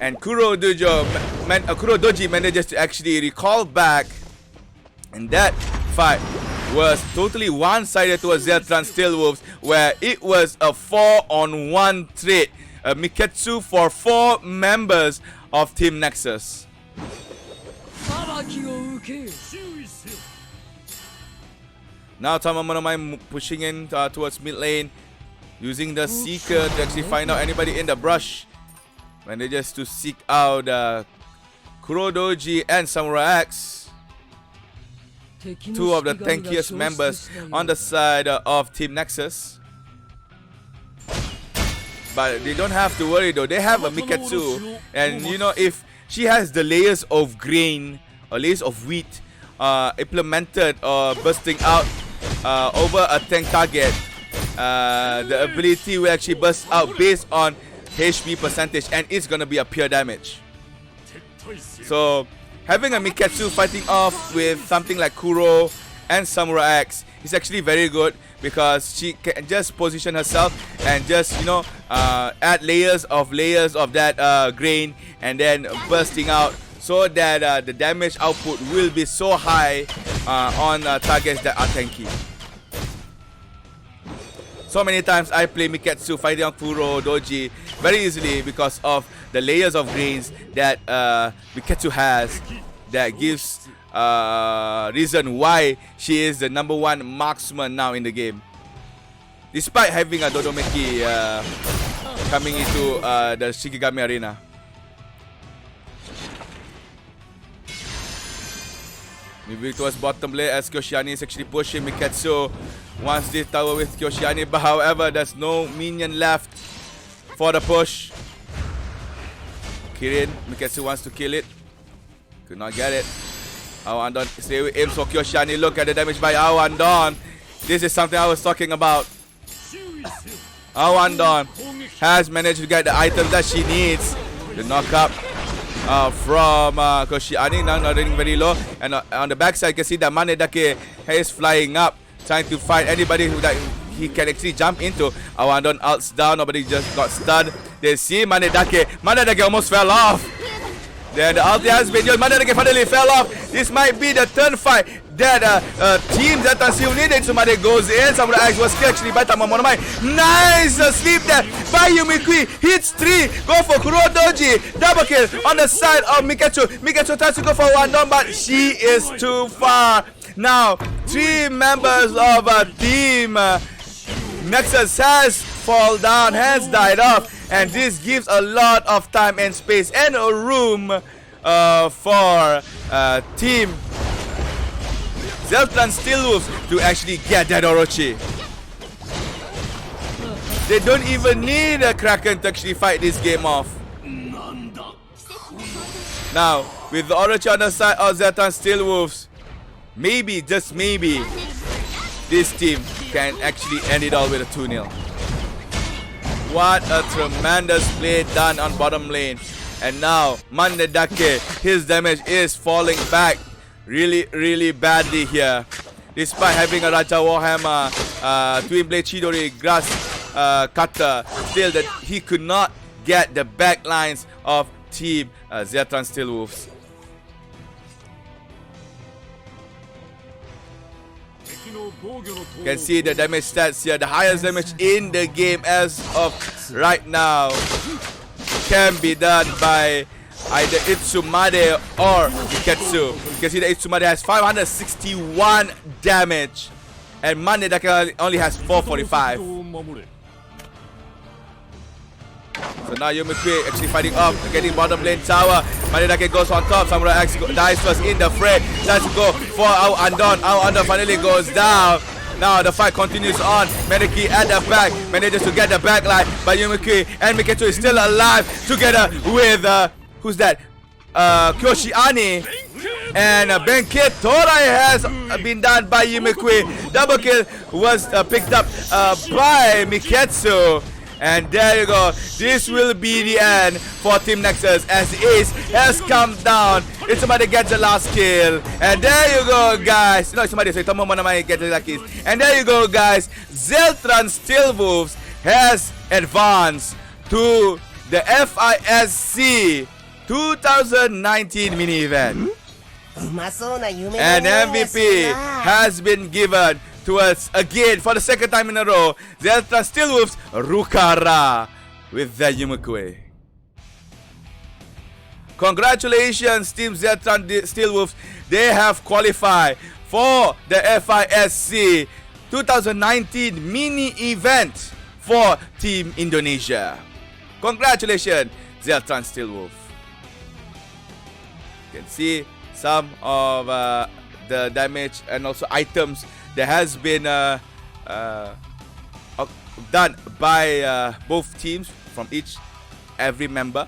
And Kurodoji manages to actually recall back, and that fight was totally one-sided towards XELTRAN Steelwolves, where it was a 4-on-1 trade. Miketsu for 4 members of Team NEXUS. Now Tamamonomai pushing in towards mid lane, using the Seeker to actually find out anybody in the brush. Manages to seek out Kurodoji and Samurai X, 2 of the tankiest members on the side of Team NEXUS. But they don't have to worry though, they have a Miketsu, and you know, if she has the layers of grain or layers of wheat implemented or bursting out over a tank target, the ability will actually burst out based on HP percentage, and it's gonna be a pure damage. So having a Miketsu fighting off with something like Kuro and Samurai X is actually very good, because she can just position herself and just, you know, add layers of that grain and then bursting out, so that the damage output will be so high on targets that are tanky. So many times I play Miketsu fighting on Kurodoji very easily because of the layers of grains that Miketsu has, that gives reason why she is the #1 marksman now in the game, despite having a Dodomeki coming into the Shikigami arena. Moving towards bottom lane as KyoShiAni is actually pushing Miketsu. Wants this tower with KyoShiAni, but however, there's no minion left for the push. Kirin, Miketsu wants to kill it. Could not get it. Awandon stay with him, so KyoShiAni, look at the damage by Awandon. This is something I was talking about. Awandon has managed to get the items that she needs. The knockup from KyoShiAni, now not running very low. And on the backside, you can see that Manedake is flying up, trying to fight anybody who that he can actually jump into. Awandon ults down, nobody just got stunned. They see Manedake almost fell off. Then the ulti has been used. Manedake finally fell off. This might be the turn fight that Team XELTRAN still needed. Sumade goes in. Samurai X was killed actually by Tamamonomai. Nice sleep there by Yumikui. Hits 3. Go for Kurodoji. Double kill on the side of Miketsu. Miketsu tries to go for one down, but she is too far. Now, 3 members of a team Nexus has fallen down, has died off, and this gives a lot of time and space and a room for team XELTRAN STEELWOLVES to actually get that Orochi. They don't even need a Kraken to actually fight this game off. Now, with the Orochi on the side of XELTRAN STEELWOLVES, maybe, just maybe, this team can actually end it all with a 2-0. What a tremendous play done on bottom lane. And now, Manedake, his damage is falling back really badly here. Despite having a Raja Warhammer, Twin Blade Chidori, Grass Cutter, still that he could not get the back lines of Team XELTRAN STEELWOLVES. You can see the damage stats here. The highest damage in the game as of right now can be done by either Itsumade or Miketsu. You can see that Itsumade has 561 damage and Manedake only has 445. So now Yumikui actually fighting up, getting bottom lane tower. Manedake goes on top. Samurai X dies first in the fray. Let's go for our Andon. Our Andon finally goes down. Now the fight continues on. Meneki at the back manages to get the back line by Yumikui, and Miketsu is still alive together with who's that? Kyoshiani. And Benkit Torai has been done by Yumikui. Double kill was picked up by Miketsu. And there you go. This will be the end for Team Nexus as Ace has come down. Itsumade gets the last kill. And there you go, guys. No, Itsumade, so Tomo Monamai gets the last kill. And there you go, guys. XELTRAN STEELWOLVES has advanced to the FISC 2019 mini event. And MVP has been given to us again for the second time in a row. XELTRAN STEELWOLVES Rukara with the Yumikui. Congratulations, Team XELTRAN STEELWOLVES. They have qualified for the FISC 2019 mini event for Team Indonesia. Congratulations, XELTRAN STEELWOLVES. You can see some of the damage and also items that has been done by both teams from every member.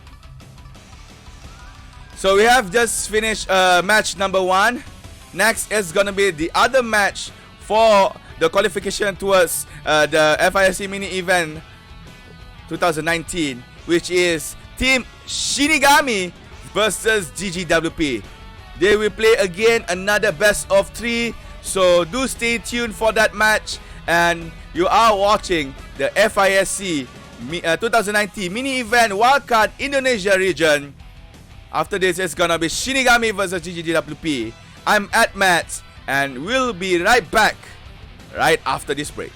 So we have just finished match number 1. Next is gonna be the other match for the qualification towards the FISC mini event 2019, which is Team Shinigami versus GGWP. They will play again another best of 3. So do stay tuned for that match. And you are watching the FISC 2019 mini event wildcard Indonesia region. After this, it's gonna be Shinigami versus GGWP. I'm AddMaths, and we'll be right back right after this break.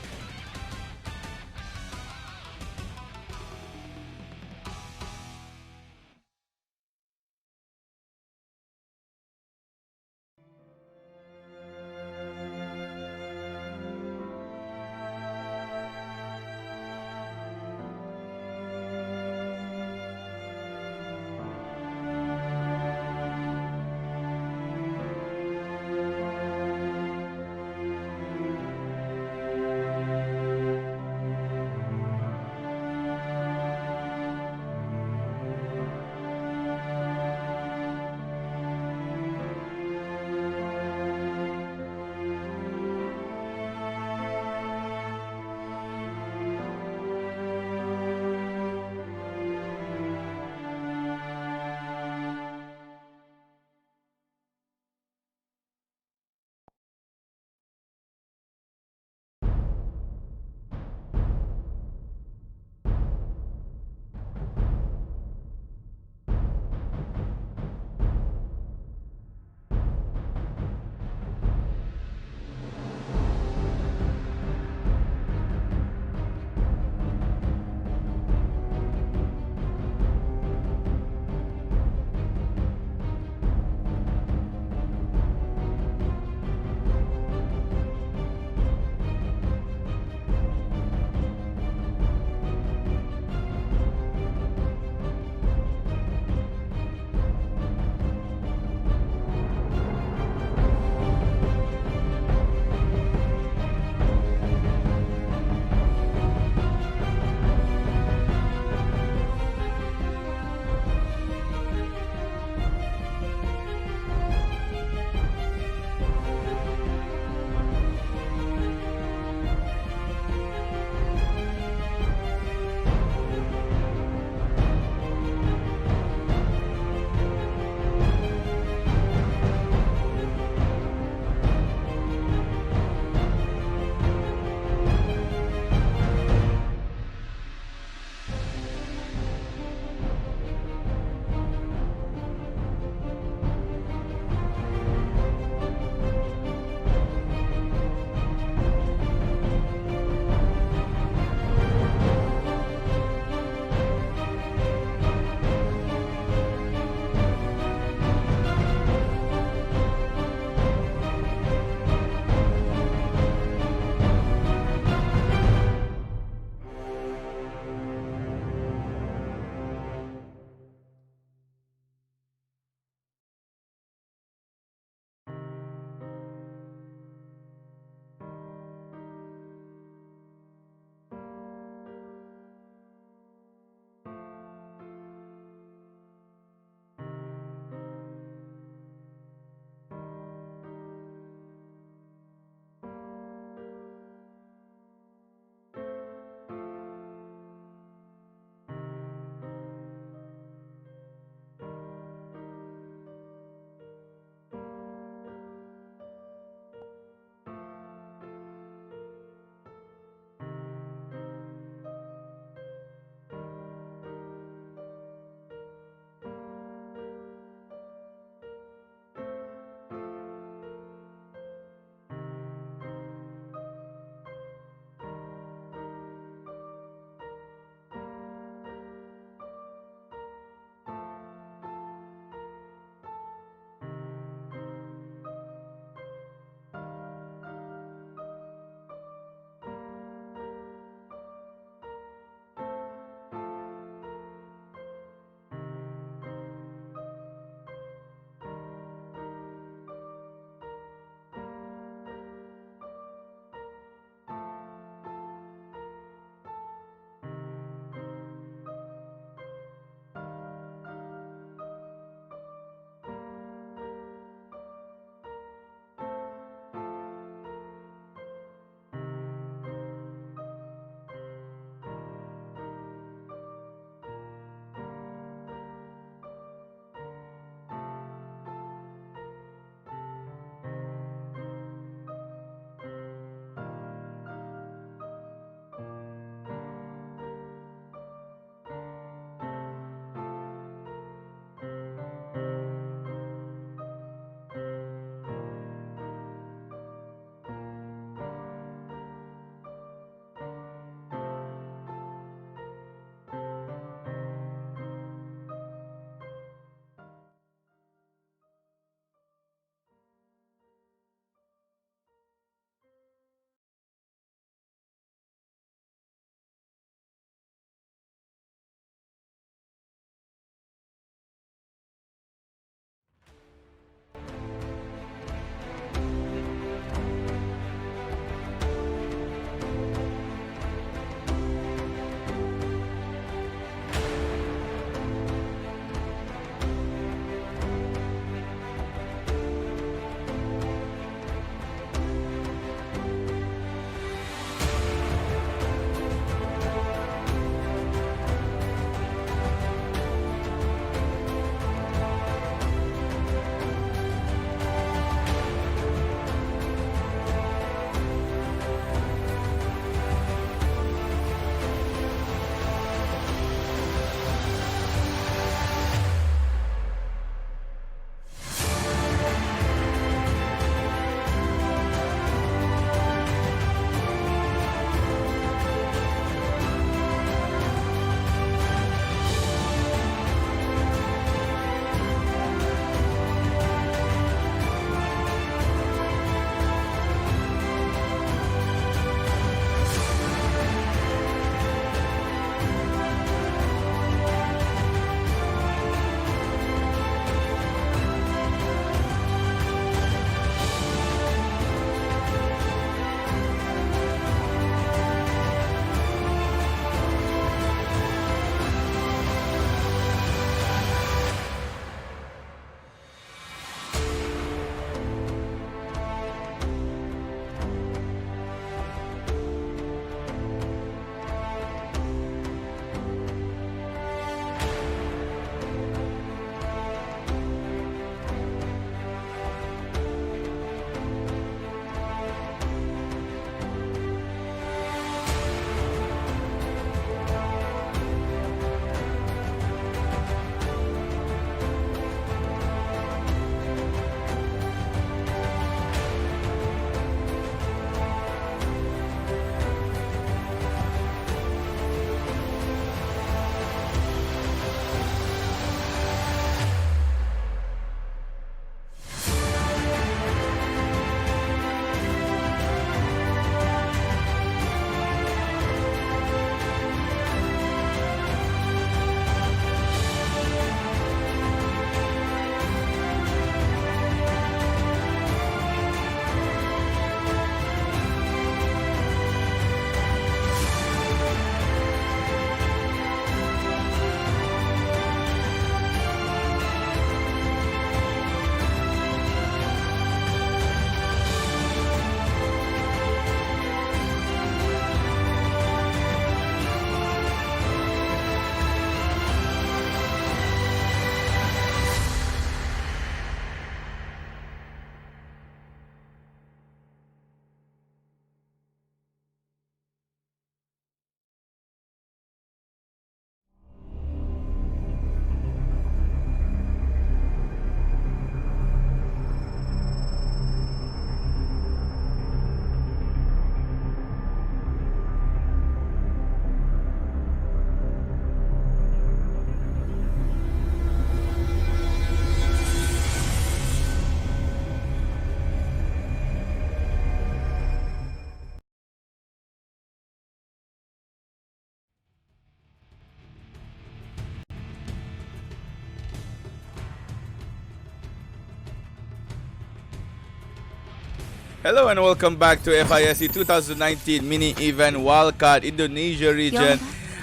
Hello and welcome back to FISC 2019 mini event wildcard Indonesia region.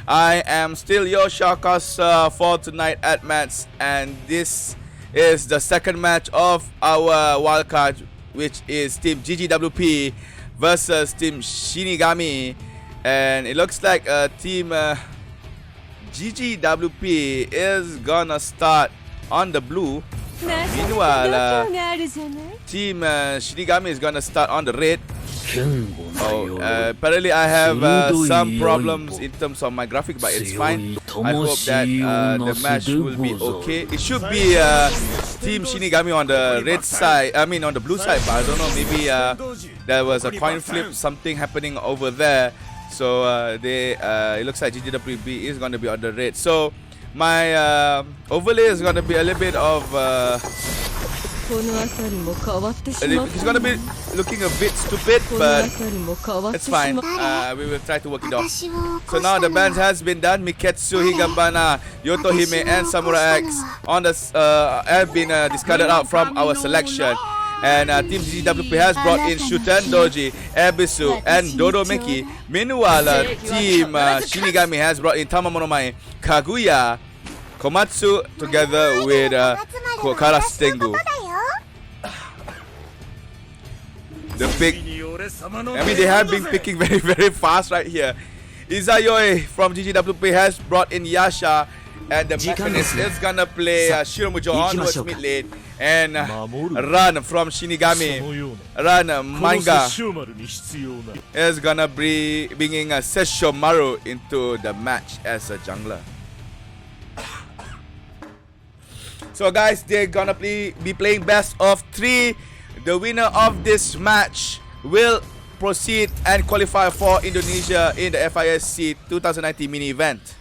I am still your Shoutcaster for tonight AddMaths, and this is the second match of our wildcard, which is Team GGWP versus Team Shinigami, and it looks like Team GGWP is gonna start on the blue. Meanwhile, Team Shinigami is gonna start on the red. Apparently I have some problems in terms of my graphic, but it's fine. I hope that the match will be okay. It should be Team Shinigami on the red side, I mean on the blue side, but I don't know, maybe there was a coin flip, something happening over there. So it looks like GGWP is gonna be on the red. So my overlay is gonna be a little bit of he's gonna be looking a bit stupid, but it's fine. We will try to work it off. So now the bans has been done. Miketsu, Higabana, Yotohime, and Samurai X on the have been discarded out from our selection. And Team GGWP has brought in Shutan Doji, Ebisu, and Dodomeki. Meanwhile, Team Shinigami has brought in Tamamonomai, Kaguya, Komatsu, together with Karastengu. The pick, I mean, they have been picking very, very fast right here. Izayoi from GGWP has brought in Yasha, and the Mechanist is gonna play Shiromujo onwards mid lane, and Run from Shinigami, Run Manga is gonna be bringing Sessho Maru into the match as a jungler. So guys, they're gonna be playing best of 3. The winner of this match will proceed and qualify for Indonesia in the FISC 2019 mini event.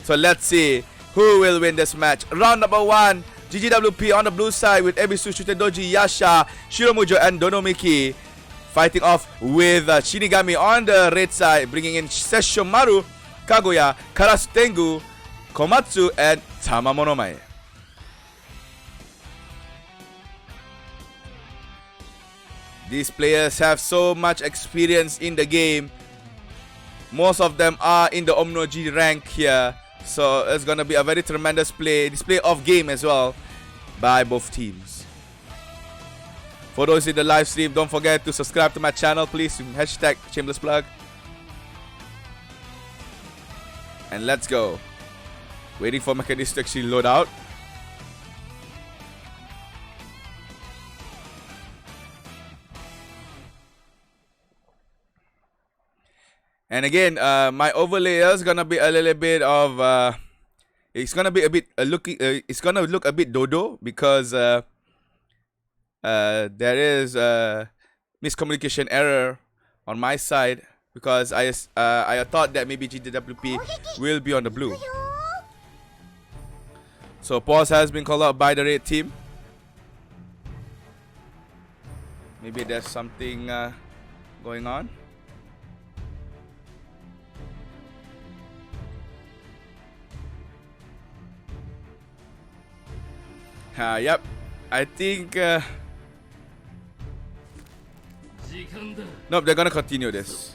So let's see who will win this match. Round number 1, GGWP on the blue side with Ebisu, Shutendoji, Yasha, Shiromujo, and Donomiki fighting off with Shinigami on the red side, bringing in Sessho Maru, Kaguya, Karastengu, Komatsu, and Tamamonomai. These players have so much experience in the game. Most of them are in the Omnoji rank here. So it's gonna be a very tremendous display of game as well by both teams. For those in the live stream, don't forget to subscribe to my channel, please. Hashtag shameless plug. And let's go. Waiting for Mechanist to actually load out. And again, my overlay is gonna be a little bit of it's gonna be a bit it's gonna look a bit dodo because there is miscommunication error on my side, because I thought that maybe GGWP will be on the blue. So pause has been called out by the red team. Maybe there's something going on. Yep, I think nope, they're gonna continue this.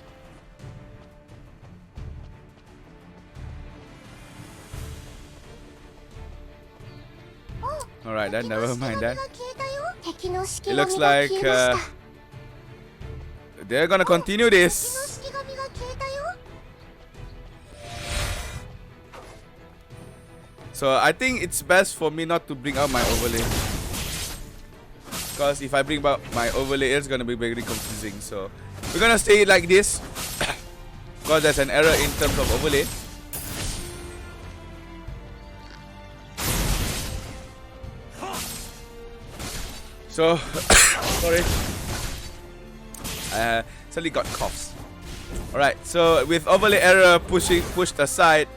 Alright, then never mind that. It looks like they're gonna continue this. So I think it's best for me not to bring out my overlay, because if I bring out my overlay, it's gonna be very confusing. So we're gonna stay like this because there's an error in terms of overlay. So sorry, suddenly got coughs. Alright, so with overlay error pushed aside,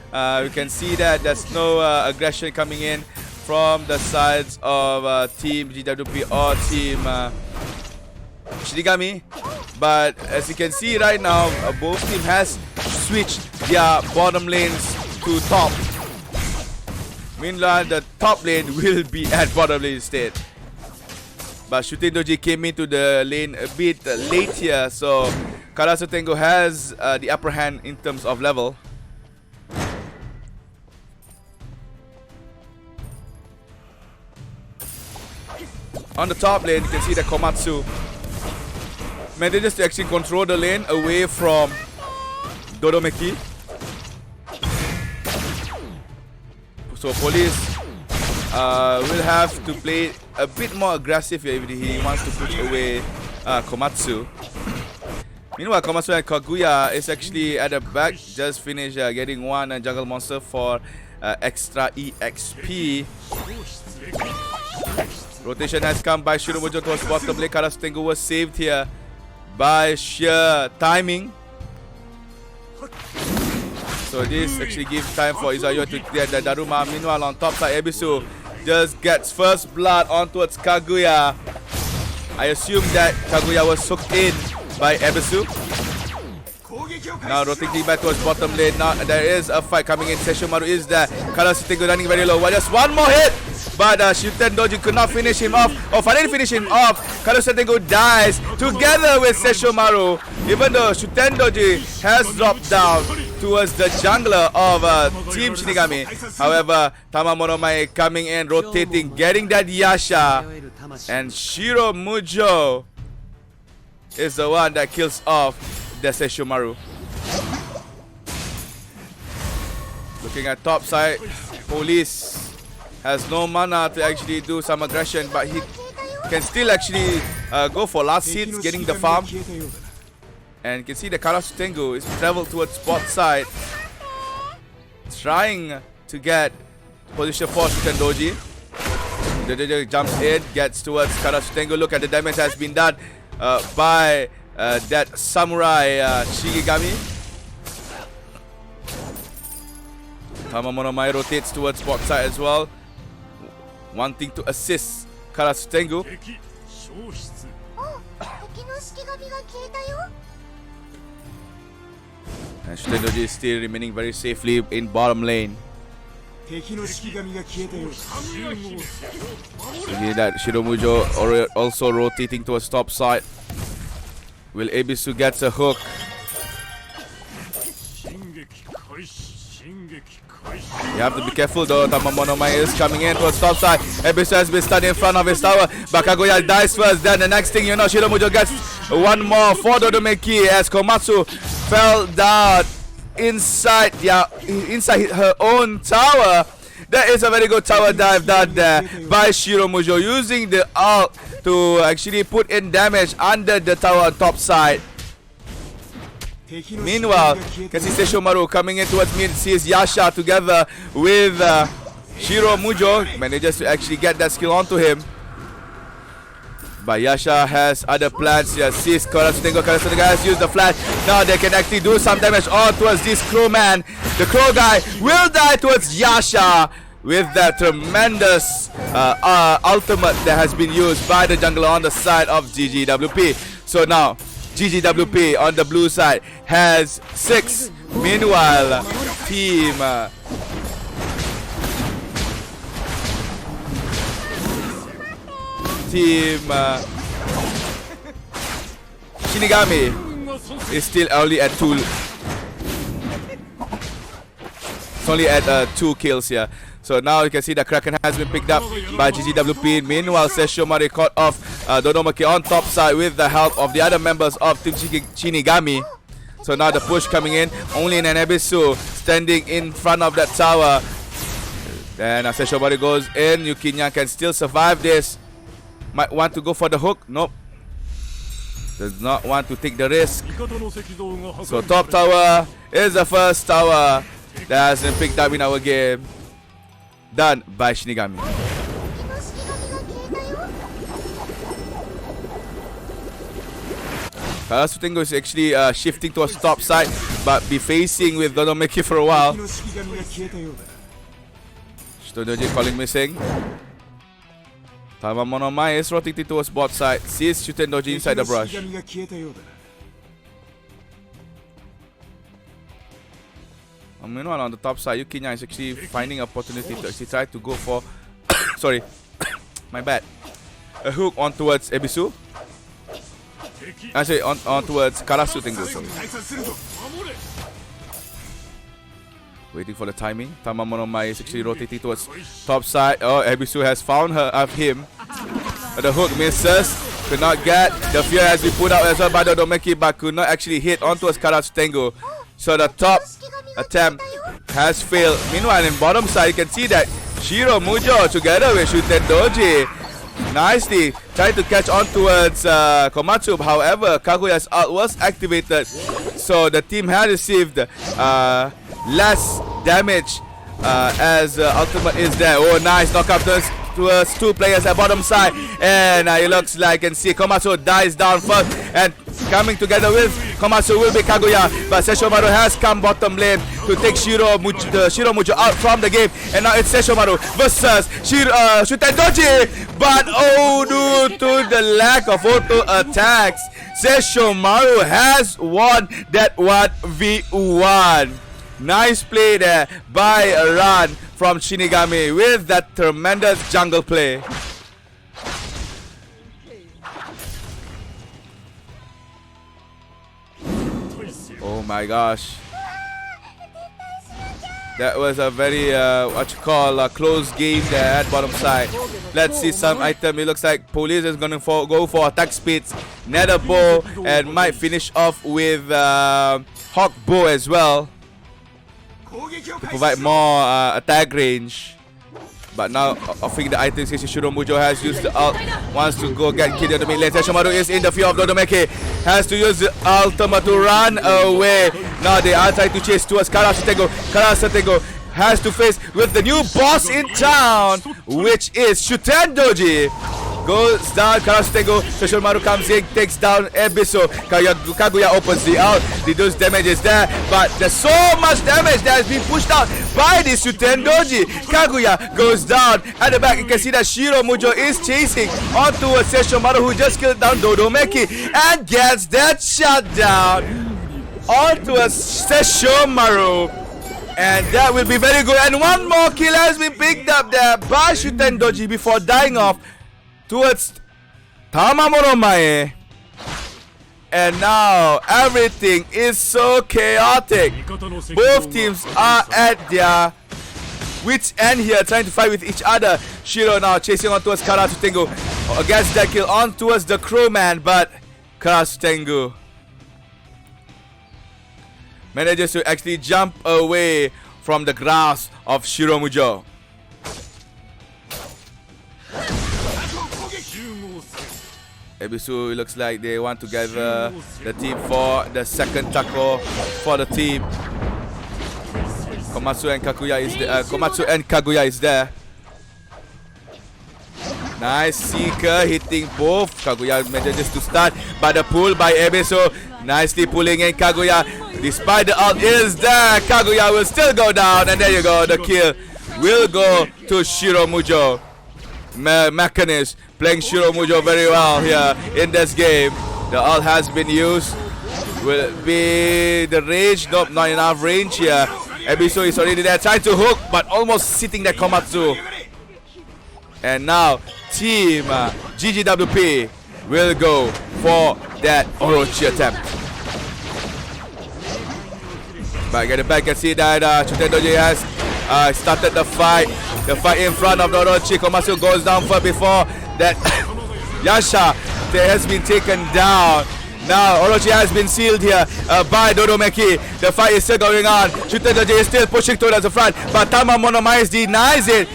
we can see that there's no aggression coming in from the sides of Team GWP or Team Shinigami. But as you can see right now, both teams has switched their bottom lanes to top. Meanwhile, the top lane will be at bottom lane instead. but Shutendoji came into the lane a bit late here, so Karasutengo has the upper hand in terms of level. On the top lane, you can see that Komatsu manages to actually control the lane away from Dodomeki. So Police will have to play a bit more aggressive here if he wants to push away Komatsu. Meanwhile, Komatsu and Kaguya is actually at the back, just finished getting one jungle monster for extra EXP. Rotation has come by Shiromujo towards bottom lane. Karasutengo was saved here by sheer timing. So this actually gives time for Izayo to get the Daruma. Meanwhile, on top side, Ebisu just gets first blood on towards Kaguya. I assume that Kaguya was hooked in by Ebisu. Now rotating back towards bottom lane. Now there is a fight coming in. Seshomaru is there. Karasutengo running very low. Well, just one more hit. But Shutendoji could not finish him off. Or finally finish him off. Karasutengo dies together with Seshomaru. Even though Shutendoji has dropped down towards the jungler of Team Shinigami. However, Tamamonomai coming in, rotating, getting that Yasha. And Shiromujo is the one that kills off the Seshomaru. Looking at top side, Police has no mana to actually do some aggression, but he can still actually go for last hits, getting the farm. And you can see the Karasutengo is traveled towards bot side, trying to get position for Shutendoji. Shutendoji jumps in, gets towards Karasutengo. Look at the damage that has been done by that samurai Shigigami. Tamamonomai rotates towards bot side as well, wanting to assist Karasutengo. And Shutendoji is still remaining very safely in bottom lane. You see that Shiromujo also rotating towards top side. Will Ebisu get a hook? You have to be careful though. Tamamonomai is coming in towards top side. Ebisu has been stunned in front of his tower. But Kaguya dies first. Then the next thing you know, Shiromujo gets one more for Dodomeki as Komatsu fell down inside her own tower. That is a very good tower dive done there by Shiromujo, using the ult to actually put in damage under the tower on top side. Meanwhile, you can see Seshomaru coming in towards mid, sees Yasha together with Shiromujo, manages to actually get that skill onto him. But Yasha has other plans here. Sees Karasutengo has used the flash. Now they can actually do some damage on towards this crow man. The crow guy will die towards Yasha with that tremendous ultimate that has been used by the jungler on the side of GGWP. So now GGWP on the blue side has 6. Meanwhile, Team Shinigami is still only at 2. It's only at 2 kills here. So now you can see the Kraken has been picked up by GGWP. Meanwhile, Seshomaru caught off Dodomeki on top side with the help of the other members of Team Shinigami. So now the push coming in. Only an Ebisu standing in front of that tower. Then Seshomaru goes in. Yukinya can still survive this. Might want to go for the hook. Nope. Does not want to take the risk. So top tower is the first tower that has been picked up in our game. Done by Shinigami. Karasutengo is actually shifting towards top side, but be facing with Dodomeki for a while. Shutendoji calling missing. Tamamonomai is rotating towards bot side. Sees Shutendoji inside the brush. Meanwhile, on the top side, Yukinya is actually finding an opportunity to actually try to go for sorry, my bad. a hook on towards Ebisu. Actually, on towards Karasu Tengu. Waiting for the timing. Tamamonomai is actually rotating towards top side. Oh, Ebisu has found him. The hook misses. Could not get. The fear has been put out as well by Dodomeki, but could not actually hit on towards Karasu Tengu. So the top attempt has failed. Meanwhile, in bottom side, you can see that Shiro Mujo together with Shuten Doji nicely trying to catch on towards Komatsu. However, Kaguya's ult was activated, so the team had received less damage as ultimate is there. Oh, nice knockup towards two players at bottom side, and it looks like you can see Komatsu dies down first, and coming together with Komatsu will be Kaguya, but Sesshomaru has come bottom lane to take Shiro Mujo out from the game, and now it's Sesshomaru versus Shuten Doji, but due to the lack of auto attacks, Sesshomaru has won that 1v1. Nice play there by Ran from Shinigami with that tremendous jungle play. Oh my gosh. That was a very close game there at bottom side. Let's see some item. It looks like Police is going to go for attack speeds, Nether Bow, and might finish off with Hawk Bow as well to provide more attack range. But now offering the items, Shiro Mujo has used the ult, wants to go get killed in the mid lane. Sesshomaru is in the fear of Dodomeki, has to use the ultimate to run away. Now they are trying to chase towards Karasu Tengu. Karasu Tengu has to face with the new boss in town, which is Shuten Doji. Goes down, Karasu Tengu, Sesshomaru comes in, takes down Ebisu. Kaguya opens the out, reduce damage is there, but there's so much damage that has been pushed out by this Shuten Doji. Kaguya goes down, at the back you can see that Shiro Mujo is chasing onto a Sesshomaru who just killed down Dodomeki and gets that shot down onto a Sesshomaru. And that will be very good, and one more kill has been picked up there by Shuten Doji before dying off towards Tamamonomae. And now everything is so chaotic. Both teams are at their wits end here, trying to fight with each other. Shiro now chasing on towards Karasu Tengu against that kill on towards the Crowman, but Karasu Tengu manages to actually jump away from the grasp of Shiro Mujo. Ebisu looks like they want to gather the team for the second taco for the team. Komatsu and Kaguya is there. Nice Seeker hitting both. Kaguya manages to start, but the pull by Ebisu nicely pulling in Kaguya. Despite the ult is there, Kaguya will still go down, and there you go. The kill will go to Shiro Mujo. Mechanist playing Shiro Mujo very well here in this game. The ult has been used. Will it be the range? Nope, not enough range here. Ebisu is already there, trying to hook, but almost sitting there Komatsu. And now team GGWP will go for that Orochi attempt. But get it back and see that Shuten Doji has started the fight. The fight in front of Orochi. Komatsu goes down first before that Yasha has been taken down. Now Orochi has been sealed here by Dodomeki. The fight is still going on. Shuten Doji is still pushing towards the front, but Tamamonomai denies it.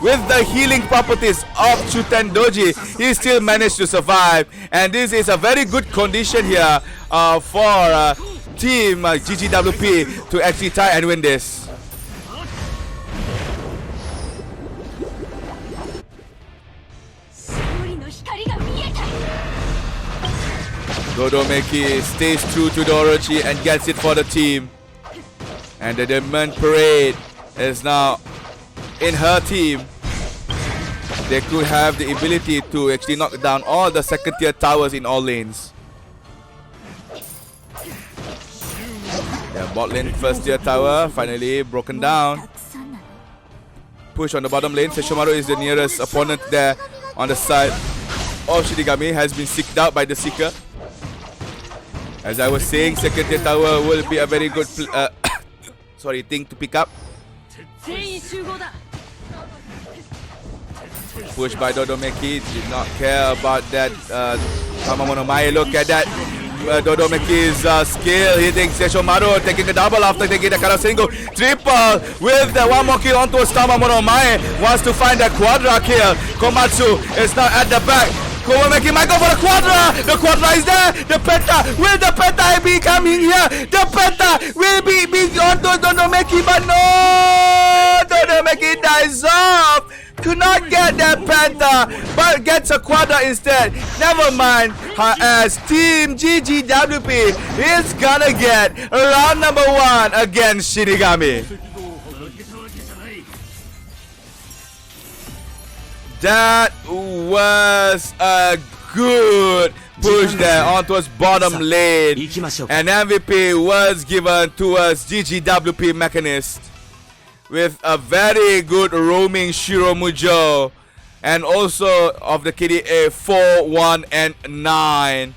With the healing properties of Shuten Doji, he still managed to survive. And this is a very good condition here for team GGWP to actually try and win this. Dodomeki stays true to the Orochi and gets it for the team. And the Demon Parade is now in her team. They could have the ability to actually knock down all the second tier towers in all lanes. The bot lane first tier tower finally broken down. Push on the bottom lane. Sesshomaru is the nearest opponent there on the side. of Shinigami has been seeked out by the Seeker. As I was saying, second tier tower will be a very good thing to pick up. Push by Dodomeki, did not care about that Tamamono Mae. Look at that Dodomeki's skill, hitting Seshomaru, taking a double after taking the Karasengo. Triple with the one more kill onto Tamamono Mae. Wants to find a quadra kill. Komatsu is now at the back. Komatsu might go for the quadra. The quadra is there. The penta, will the penta be coming here? The penta will be onto Dodomeki, but no! Dodomeki dies off. Could not get that penta, but gets a quadra instead. Never mind, as Team GGWP is gonna get round number 1 against Shinigami. That was a good push there onto his bottom lane, and MVP was given towards GGWP Mechanist with a very good roaming Shiro Mujo, and also of the KDA 4, 1, and 9.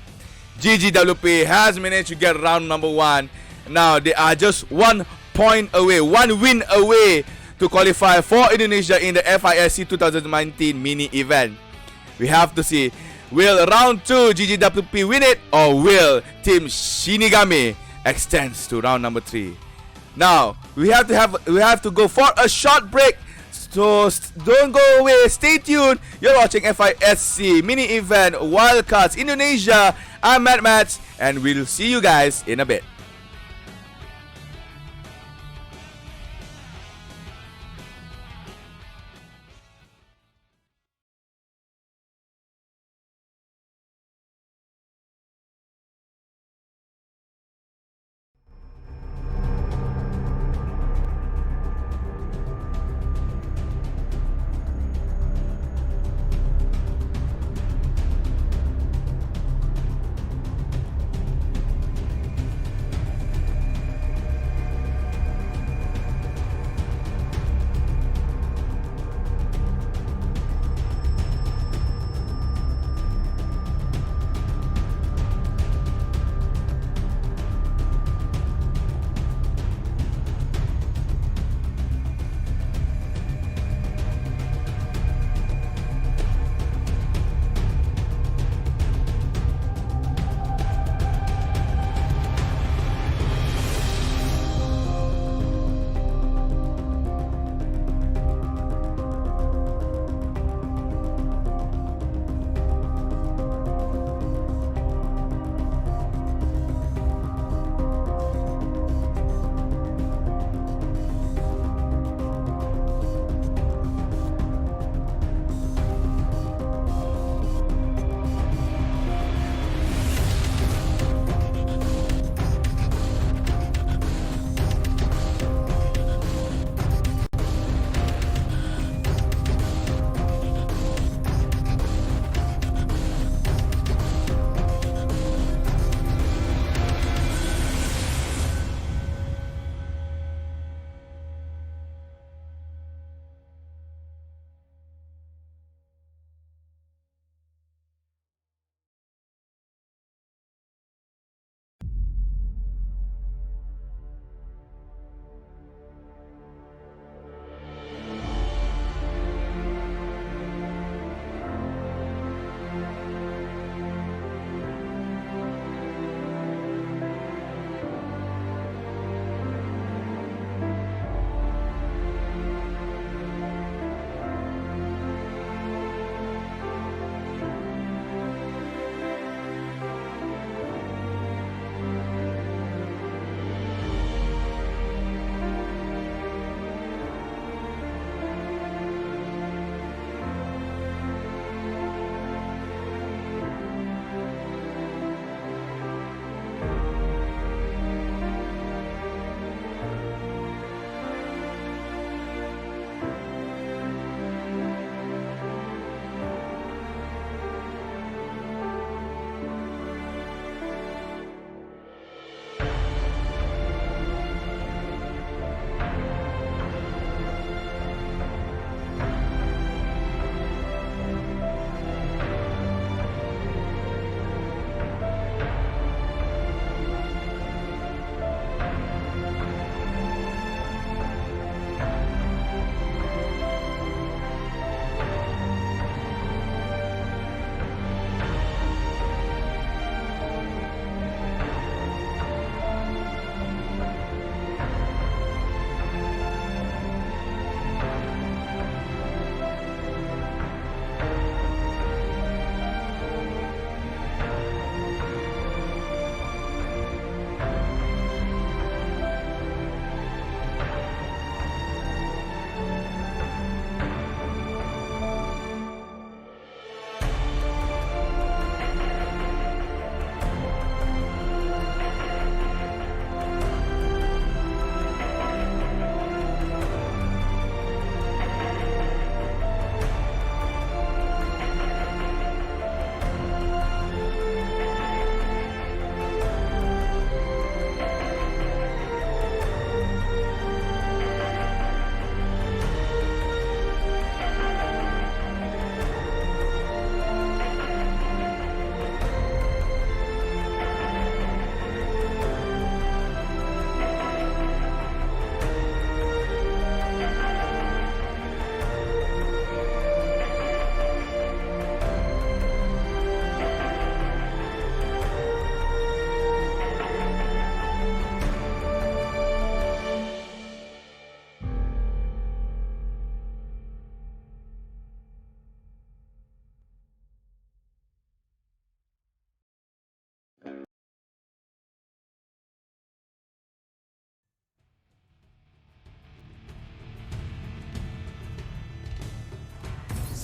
GGWP has managed to get round number 1. Now they are just 1 point away, 1 win away to qualify for Indonesia in the FISC 2019 mini event. We have to see, will round 2 GGWP win it, or will Team Shinigami extend to round number 3? Now we have to go for a short break, so don't go away, stay tuned. You're watching FISC mini event Wildcards Indonesia. I'm AddMaths, and we'll see you guys in a bit.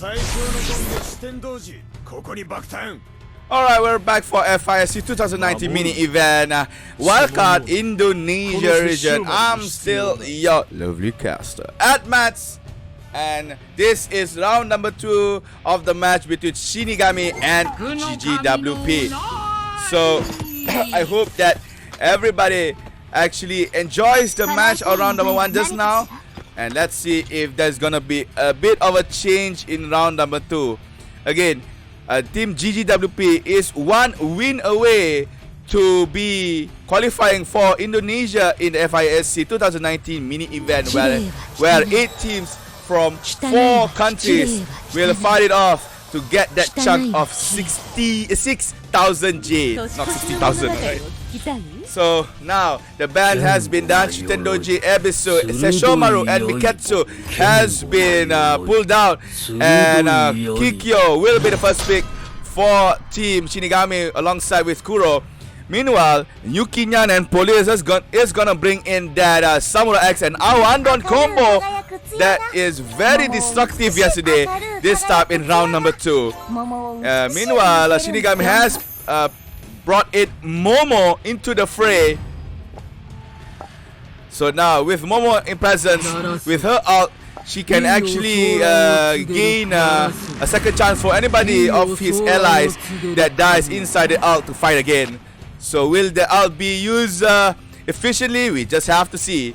Alright, we're back for FISC 2019 mini event. Wildcard Indonesia region. I'm still your lovely caster, AddMaths. And this is round number 2 of the match between Shinigami and GGWP. So I hope that everybody actually enjoys the match of round number 1 just now. And let's see if there's gonna be a bit of a change in round number 2. Again, Team GGWP is 1 win away to be qualifying for Indonesia in the FISC 2019 mini event, where 8 teams from 4 countries will fight it off to get that chunk of 6,000 Jades, not 60,000, right? So now the ban has been done. Shitendoji, Ebisu, Sesshomaru and Miketsu has been pulled out, and Kikyo will be the first pick for Team Shinigami alongside with Kuro. Meanwhile, Yukinyan and Police is gonna bring in that Samurai X and Awandon combo that is very destructive yesterday, this time in round number 2. Meanwhile, Shinigami has brought in Momo into the fray. So now with Momo in presence, with her ult, she can actually gain a second chance for anybody of his allies that dies inside the ult to fight again. So will the ult be used efficiently? We just have to see.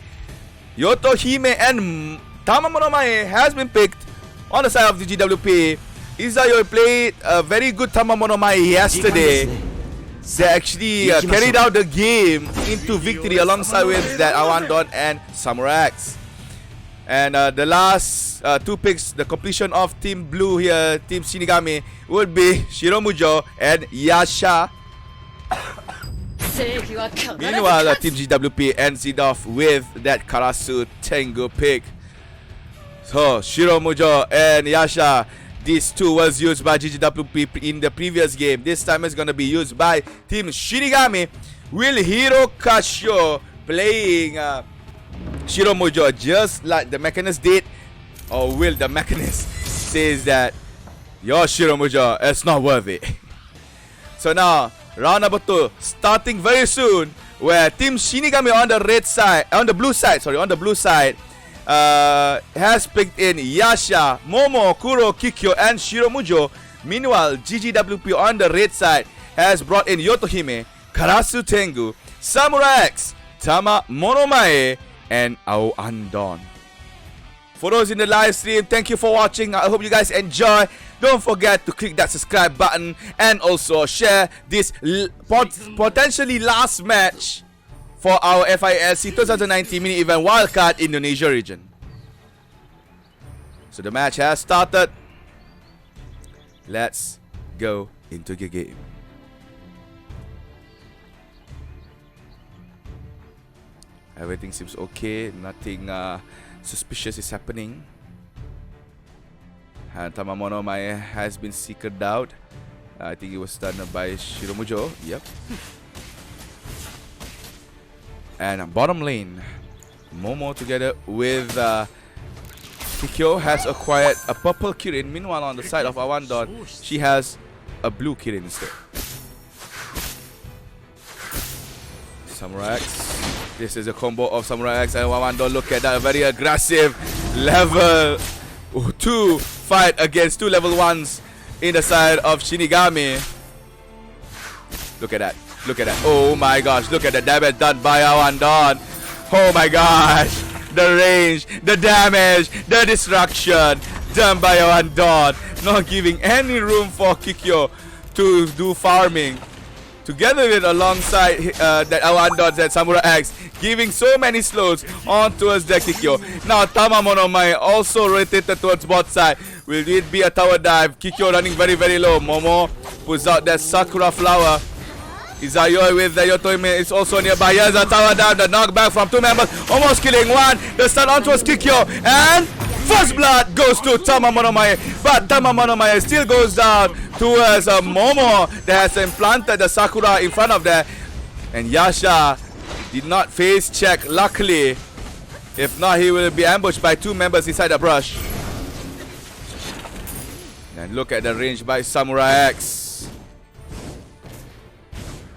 Yotohime and Tamamonomae has been picked on the side of the GWP. Izayo played a very good Tamamonomae yesterday. They actually carried out the game into victory alongside with that Awandon and Samurai X. And the last 2 picks, the completion of Team Blue here, Team Shinigami, would be Shiromujo and Yasha. Meanwhile, Team GWP ends it off with that Karasu Tengu pick. So Shiromujo and Yasha, these 2 was used by GGWP in the previous game. This time it's going to be used by Team Shinigami. Will Hirokasho playing Shiromujo just like the Mechanist did? Or will the Mechanist says that your Shiromujo is not worthy? So now, round number 2 starting very soon, where Team Shinigami on the blue side, has picked in Yasha, Momo, Kuro, Kikyo, and Shiromujo. Meanwhile, GGWP on the red side has brought in Yotohime, Karasu Tengu, Samurai X, Tama Monomae, and Awandon. For those in the live stream, thank you for watching. I hope you guys enjoy. Don't forget to click that subscribe button and also share this potentially last match for our FISC 2019 mini event Wildcard Indonesia region. So the match has started. Let's go into the game. Everything seems okay. Nothing suspicious is happening. And Tamamonomae has been secret out. I think it was done by Shiromujo. Yep. And bottom lane, Momo together with Kikyo has acquired a purple Kirin. Meanwhile, on the side of Awandon, she has a blue Kirin instead. Samurai X. This is a combo of Samurai X and Awandon. Look at that, very aggressive level 2 fight against 2 level 1s in the side of Shinigami. Look at that. Look at that. Oh my gosh. Look at the damage done by Awandon. Oh my gosh. The range, the damage, the destruction done by Awandon. Not giving any room for Kikyo to do farming. Together with alongside that Awandon and Samurai X, giving so many slows on towards the Kikyo. Now Tamamonomae also rotated towards bot side. Will it be a tower dive? Kikyo running very, very low. Momo puts out that Sakura flower. Izayo with the Yotohime is also nearby. Here's a tower dive, the knockback from 2 members, almost killing 1. The stun on towards Kikyo, and first blood goes to Tamamonomae, but Tamamonomae still goes down towards Momo that has implanted the Sakura in front of there. And Yasha did not face check, luckily. If not, he will be ambushed by 2 members inside the brush. And look at the range by Samurai X.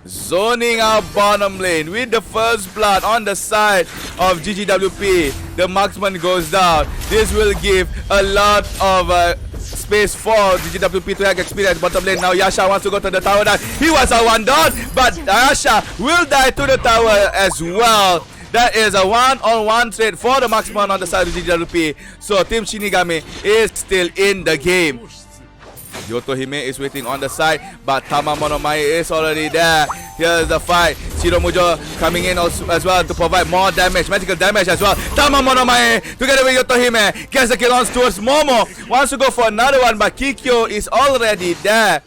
Zoning out bottom lane with the first blood on the side of GGWP. The marksman goes down. This will give a lot of space for GGWP to have experience bottom lane. Now Yasha wants to go to the tower down. He was a one down, but Yasha will die to the tower as well. That is a one-on-one trade for the marksman on the side of GGWP. So Team Shinigami is still in the game. Yotohime is waiting on the side, but Tama Monomai is already there. Here's the fight. Shiromujo coming in also, as well to provide more damage, magical damage as well. Tama Monomai together with Yotohime gets the kill on towards Momo. Wants to go for another one, but Kikyo is already there,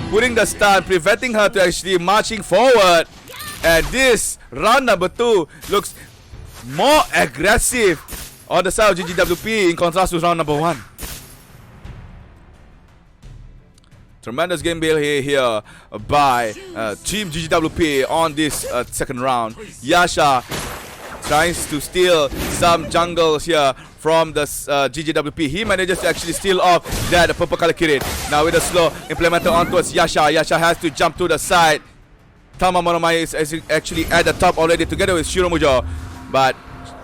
putting the stun, preventing her to actually marching forward. And this round number 2 looks more aggressive on the side of GGWP in contrast to round number 1. Tremendous game build here by Team GGWP on this second round. Yasha tries to steal some jungles here from the GGWP. He manages to actually steal off that purple color Kirin. Now with a slow implemented on towards Yasha. Yasha has to jump to the side. Tama Monomai is actually at the top already together with Shiromujo. But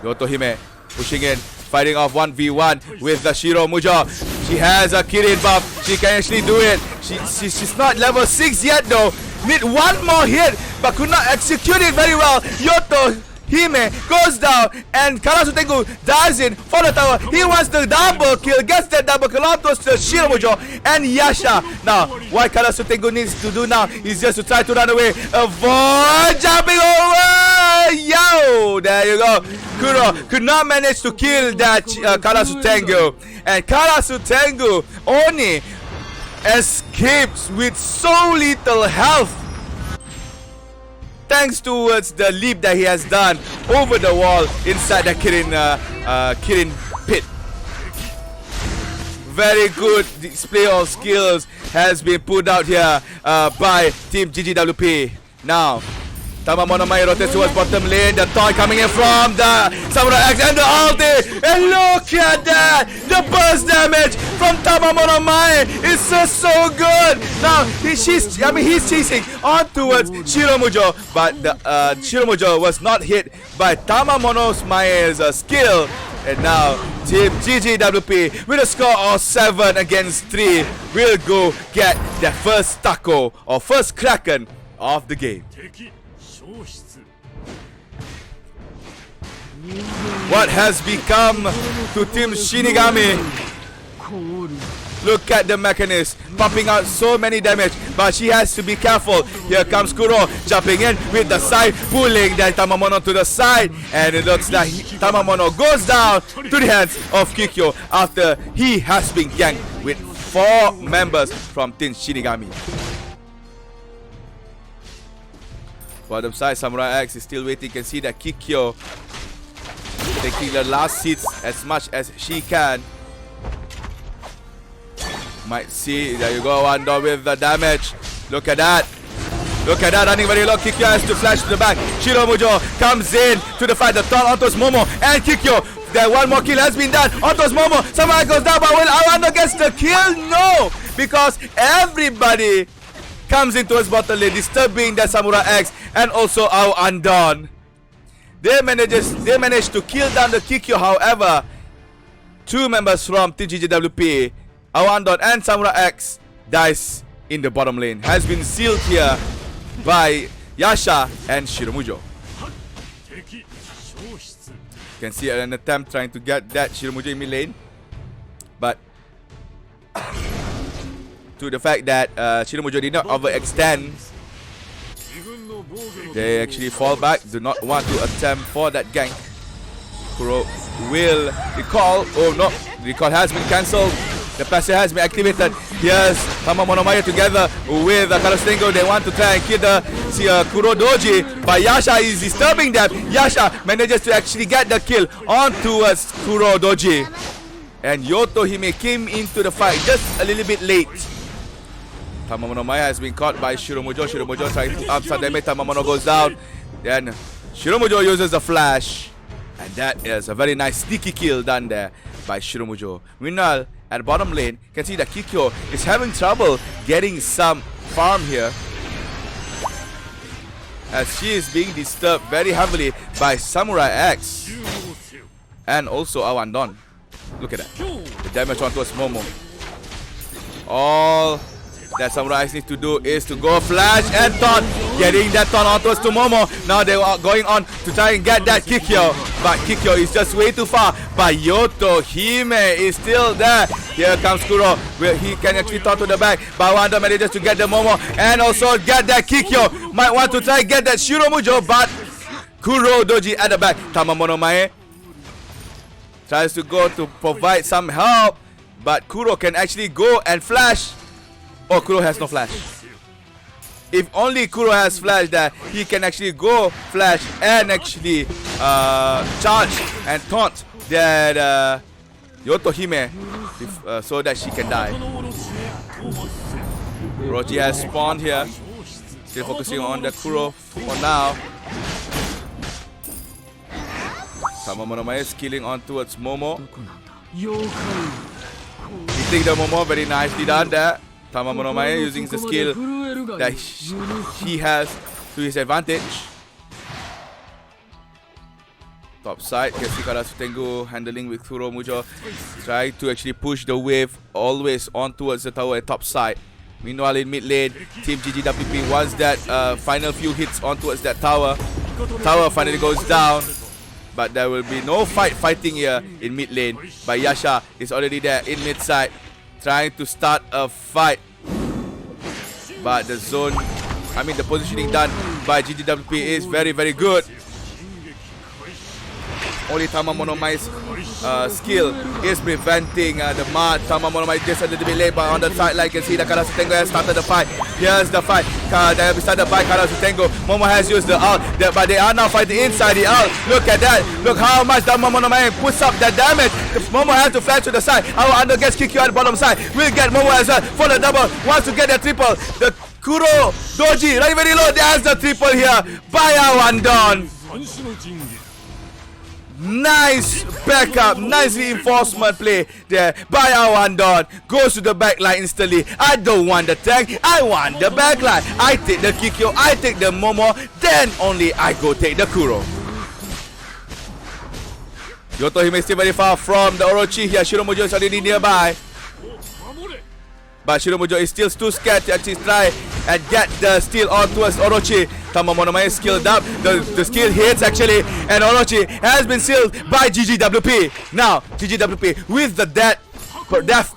Yotohime pushing in, fighting off 1v1 with the Shiromujo. She has a Kirin buff. She can actually do it. She's not level 6 yet though. Need one more hit, but could not execute it very well. Yotohime goes down, and Karasutengu dives in for the tower. He wants the double kill, gets that double kill on towards the Shiromujo and Yasha. Now, what Karasutengu needs to do now is just to try to run away. Avoid jumping over. Yo, there you go. Kuro could not manage to kill that Karasutengu, and Karasutengu only escapes with so little health thanks towards the leap that he has done over the wall inside the Kirin pit. Very good display of skills has been put out here by Team GGWP. Now Tama Monomai rotates towards bottom lane. The toy coming in from the Samurai X and the ulti. And look at that! The burst damage from Tama Monomai is so good. Now he's chasing on towards Shiromujo, but the Shiromujo was not hit by Tama Monomai's skill. And now Team GGWP with a score of 7 against 3 will go get the first taco or first kraken of the game. What has become to Team Shinigami? Look at the mechanist pumping out so many damage, but she has to be careful. Here comes Kuro jumping in with the side, pulling that Tamamono to the side, and it looks like Tamamono goes down to the hands of Kikyo after he has been ganked with 4 members from Team Shinigami. Bottom side, Samurai X is still waiting. You can see that Kikyo taking the last seats as much as she can. Might see, there you go, one door with the damage. Look at that. Look at that, running very low. Kikyo has to flash to the back. Shiromujo comes in to the fight. The taunt onto Momo and Kikyo. There, one more kill has been done. Onto Momo. Samurai goes down, but will Awando gets the kill? No, because everybody comes into his bottom lane, disturbing the Samurai X and also our Andon. They managed to kill down the Kikyo. However, 2 members from TGGWP, Awandon and Samurai X, dies in the bottom lane. Has been sealed here by Yasha and Shiromujo. You can see an attempt trying to get that Shiromujo in mid lane, but to the fact that Shiromujo did not overextend, they actually fall back, do not want to attempt for that gank. Kuro will recall. Oh no, recall has been cancelled. The passive has been activated. Here's Tama Monomaya together with Karasutengu. They want to try and kill the Kuro Doji, but Yasha is disturbing them. Yasha manages to actually get the kill on towards Kuro Doji. And Yotohime came into the fight just a little bit late. Tamamonomaya has been caught by Shiromujo. Shiromujo trying to up some damage. Tamamono goes down. Then Shiromujo uses the flash. And that is a very nice sneaky kill done there by Shiromujo. Meanwhile, at bottom lane, you can see that Kikyo is having trouble getting some farm here, as she is being disturbed very heavily by Samurai X and also Awandon. Look at that. The damage onto Momo. All that Samurai X needs to do is to go flash and taunt, getting that taunt onto Momo. Now they are going on to try and get that Kikyo, but Kikyo is just way too far. But Yotohime is still there. Here comes Kuro. He can actually taunt to the back, but Wanda manages to get the Momo and also get that Kikyo. Might want to try and get that Shiromujo, but Kuro Doji at the back. Tamamonomae tries to go to provide some help, but Kuro can actually go and flash. Oh, Kuro has no flash. If only Kuro has flash, that he can actually go flash and actually charge and taunt that Yotohime so that she can die. Orochi has spawned here. Still focusing on the Kuro for now. Tamamonomae is killing on towards Momo. Hitting the Momo, very nicely done there. Tamamonomae using the skill that he has to his advantage. Top side, Kesikara Sutengu handling with Kuromujo. Trying to actually push the wave always on towards the tower at top side. Meanwhile in mid lane, Team GGWP wants that final few hits on towards that tower. Tower finally goes down, but there will be no fighting here in mid lane. But Yasha is already there in mid side, trying to start a fight. But the zone, the positioning done by GGWP is very, very good. Only Tamamonomai's skill is preventing the Mad. Tamamonomai just a little bit late, but on the side, like you can see, the Karasutengo has started the fight. Here's the fight. They have started by Karasutengo. Momo has used the ult, but they are now fighting inside the ult. Look at that. Look how much Tamamonomai puts up that damage. Momo has to flash to the side. Our under gets Kikyo at the bottom side. We'll get Momo as well for the double. Wants to get the triple. The Kuro Doji right very low. There's the triple here by Awandon. Nice backup, nice reinforcement play there by Awandon. Goes to the backline instantly. I don't want the tank, I want the backline. I take the Kikyo, I take the Momo, then only I go take the Kuro. Yotohime is still very far from the Orochi here. Shiromujo is already nearby, but Shiromujo is still too scared to actually try and get the steal on towards Orochi. Tamamonomai is skilled up. The skill hits actually, and Orochi has been sealed by GGWP. Now, GGWP with the death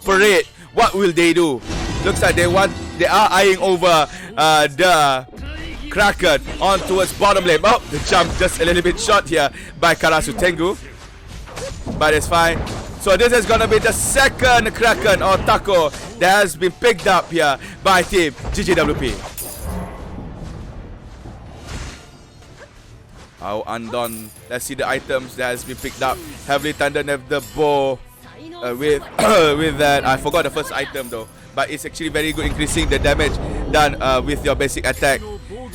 parade, what will they do? Looks like they are eyeing over the Kraken on towards bottom lane. Oh, the jump just a little bit short here by Karasutengu, but it's fine. So this is gonna be the second Kraken or Taco that has been picked up here by Team GGWP. Undone. Let's see the items that has been picked up. Heavily Thunder have the bow with that. I forgot the first item though, but it's actually very good, increasing the damage done with your basic attack.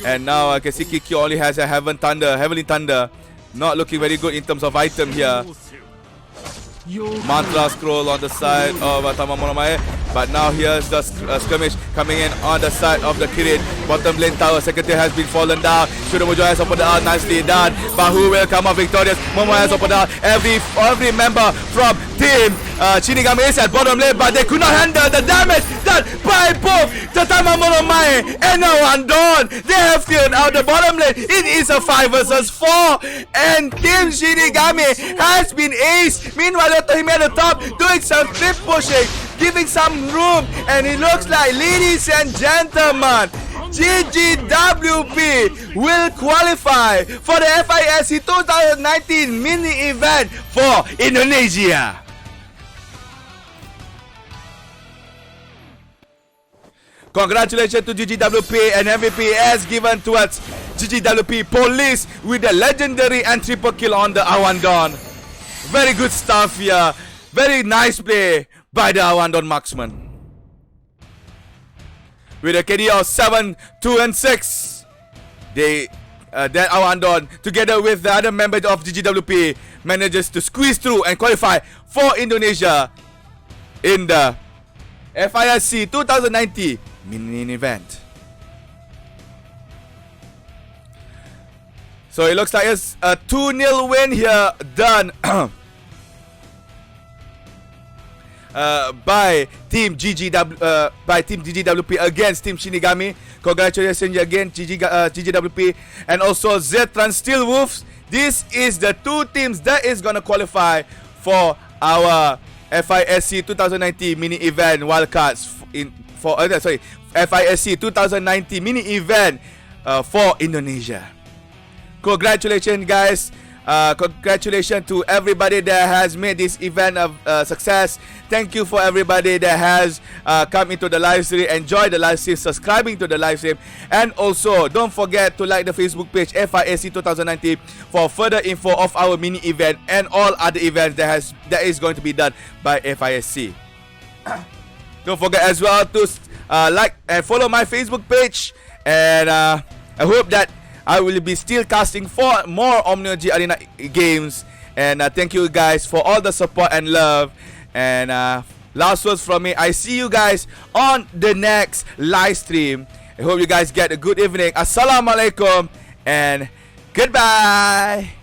And now I can see Kikyo only has a Heavenly Thunder. Not looking very good in terms of item here. Mantra scroll on the side of Tamamonomae, but now here's the skirmish coming in on the side of the Kirin. Bottom lane tower, Secretary has been fallen down. Shiromujo has opened out, nicely done. But who will come out victorious? Momo has opened out. Every member from Team Shinigami is at bottom lane, but they could not handle the damage done by both the Tamamonomae and Awandon. They have cleared out the bottom lane. It is a 5 versus 4, and Team Shinigami has been aced. Meanwhile, Yotohime at the top doing some flip pushing, giving some room, and it looks like, ladies and gentlemen, GGWP will qualify for the FISC 2019 mini event for Indonesia. Congratulations to GGWP, and MVP as given towards GGWP Police with the legendary and triple kill on the Awandon. Very good stuff here. Very nice play by the Awandon marksman. With a KD of 7, 2, and 6, that Awandon, together with the other members of GGWP, manages to squeeze through and qualify for Indonesia in the FISC 2090 mini event. So it looks like it's a 2-0 win here, done by Team GGWP against Team Shinigami. Congratulations again, GGWP, and also XELTRAN STEELWOLVES. This is the two teams that is gonna qualify for our FISC 2090 mini event wildcards FISC 2090 mini event for Indonesia. Congratulations, guys. Congratulations to everybody that has made this event a success. Thank you for everybody that has come into the live stream, enjoy the live stream, subscribing to the live stream, and also don't forget to like the Facebook page FISC 2090 for further info of our mini event and all other events that is going to be done by FISC. Don't forget as well to like and follow my Facebook page, and I hope that I will be still casting for more Omniogy Arena games. And thank you guys for all the support and love. And last words from me, I see you guys on the next live stream. I hope you guys get a good evening. Assalamualaikum and goodbye.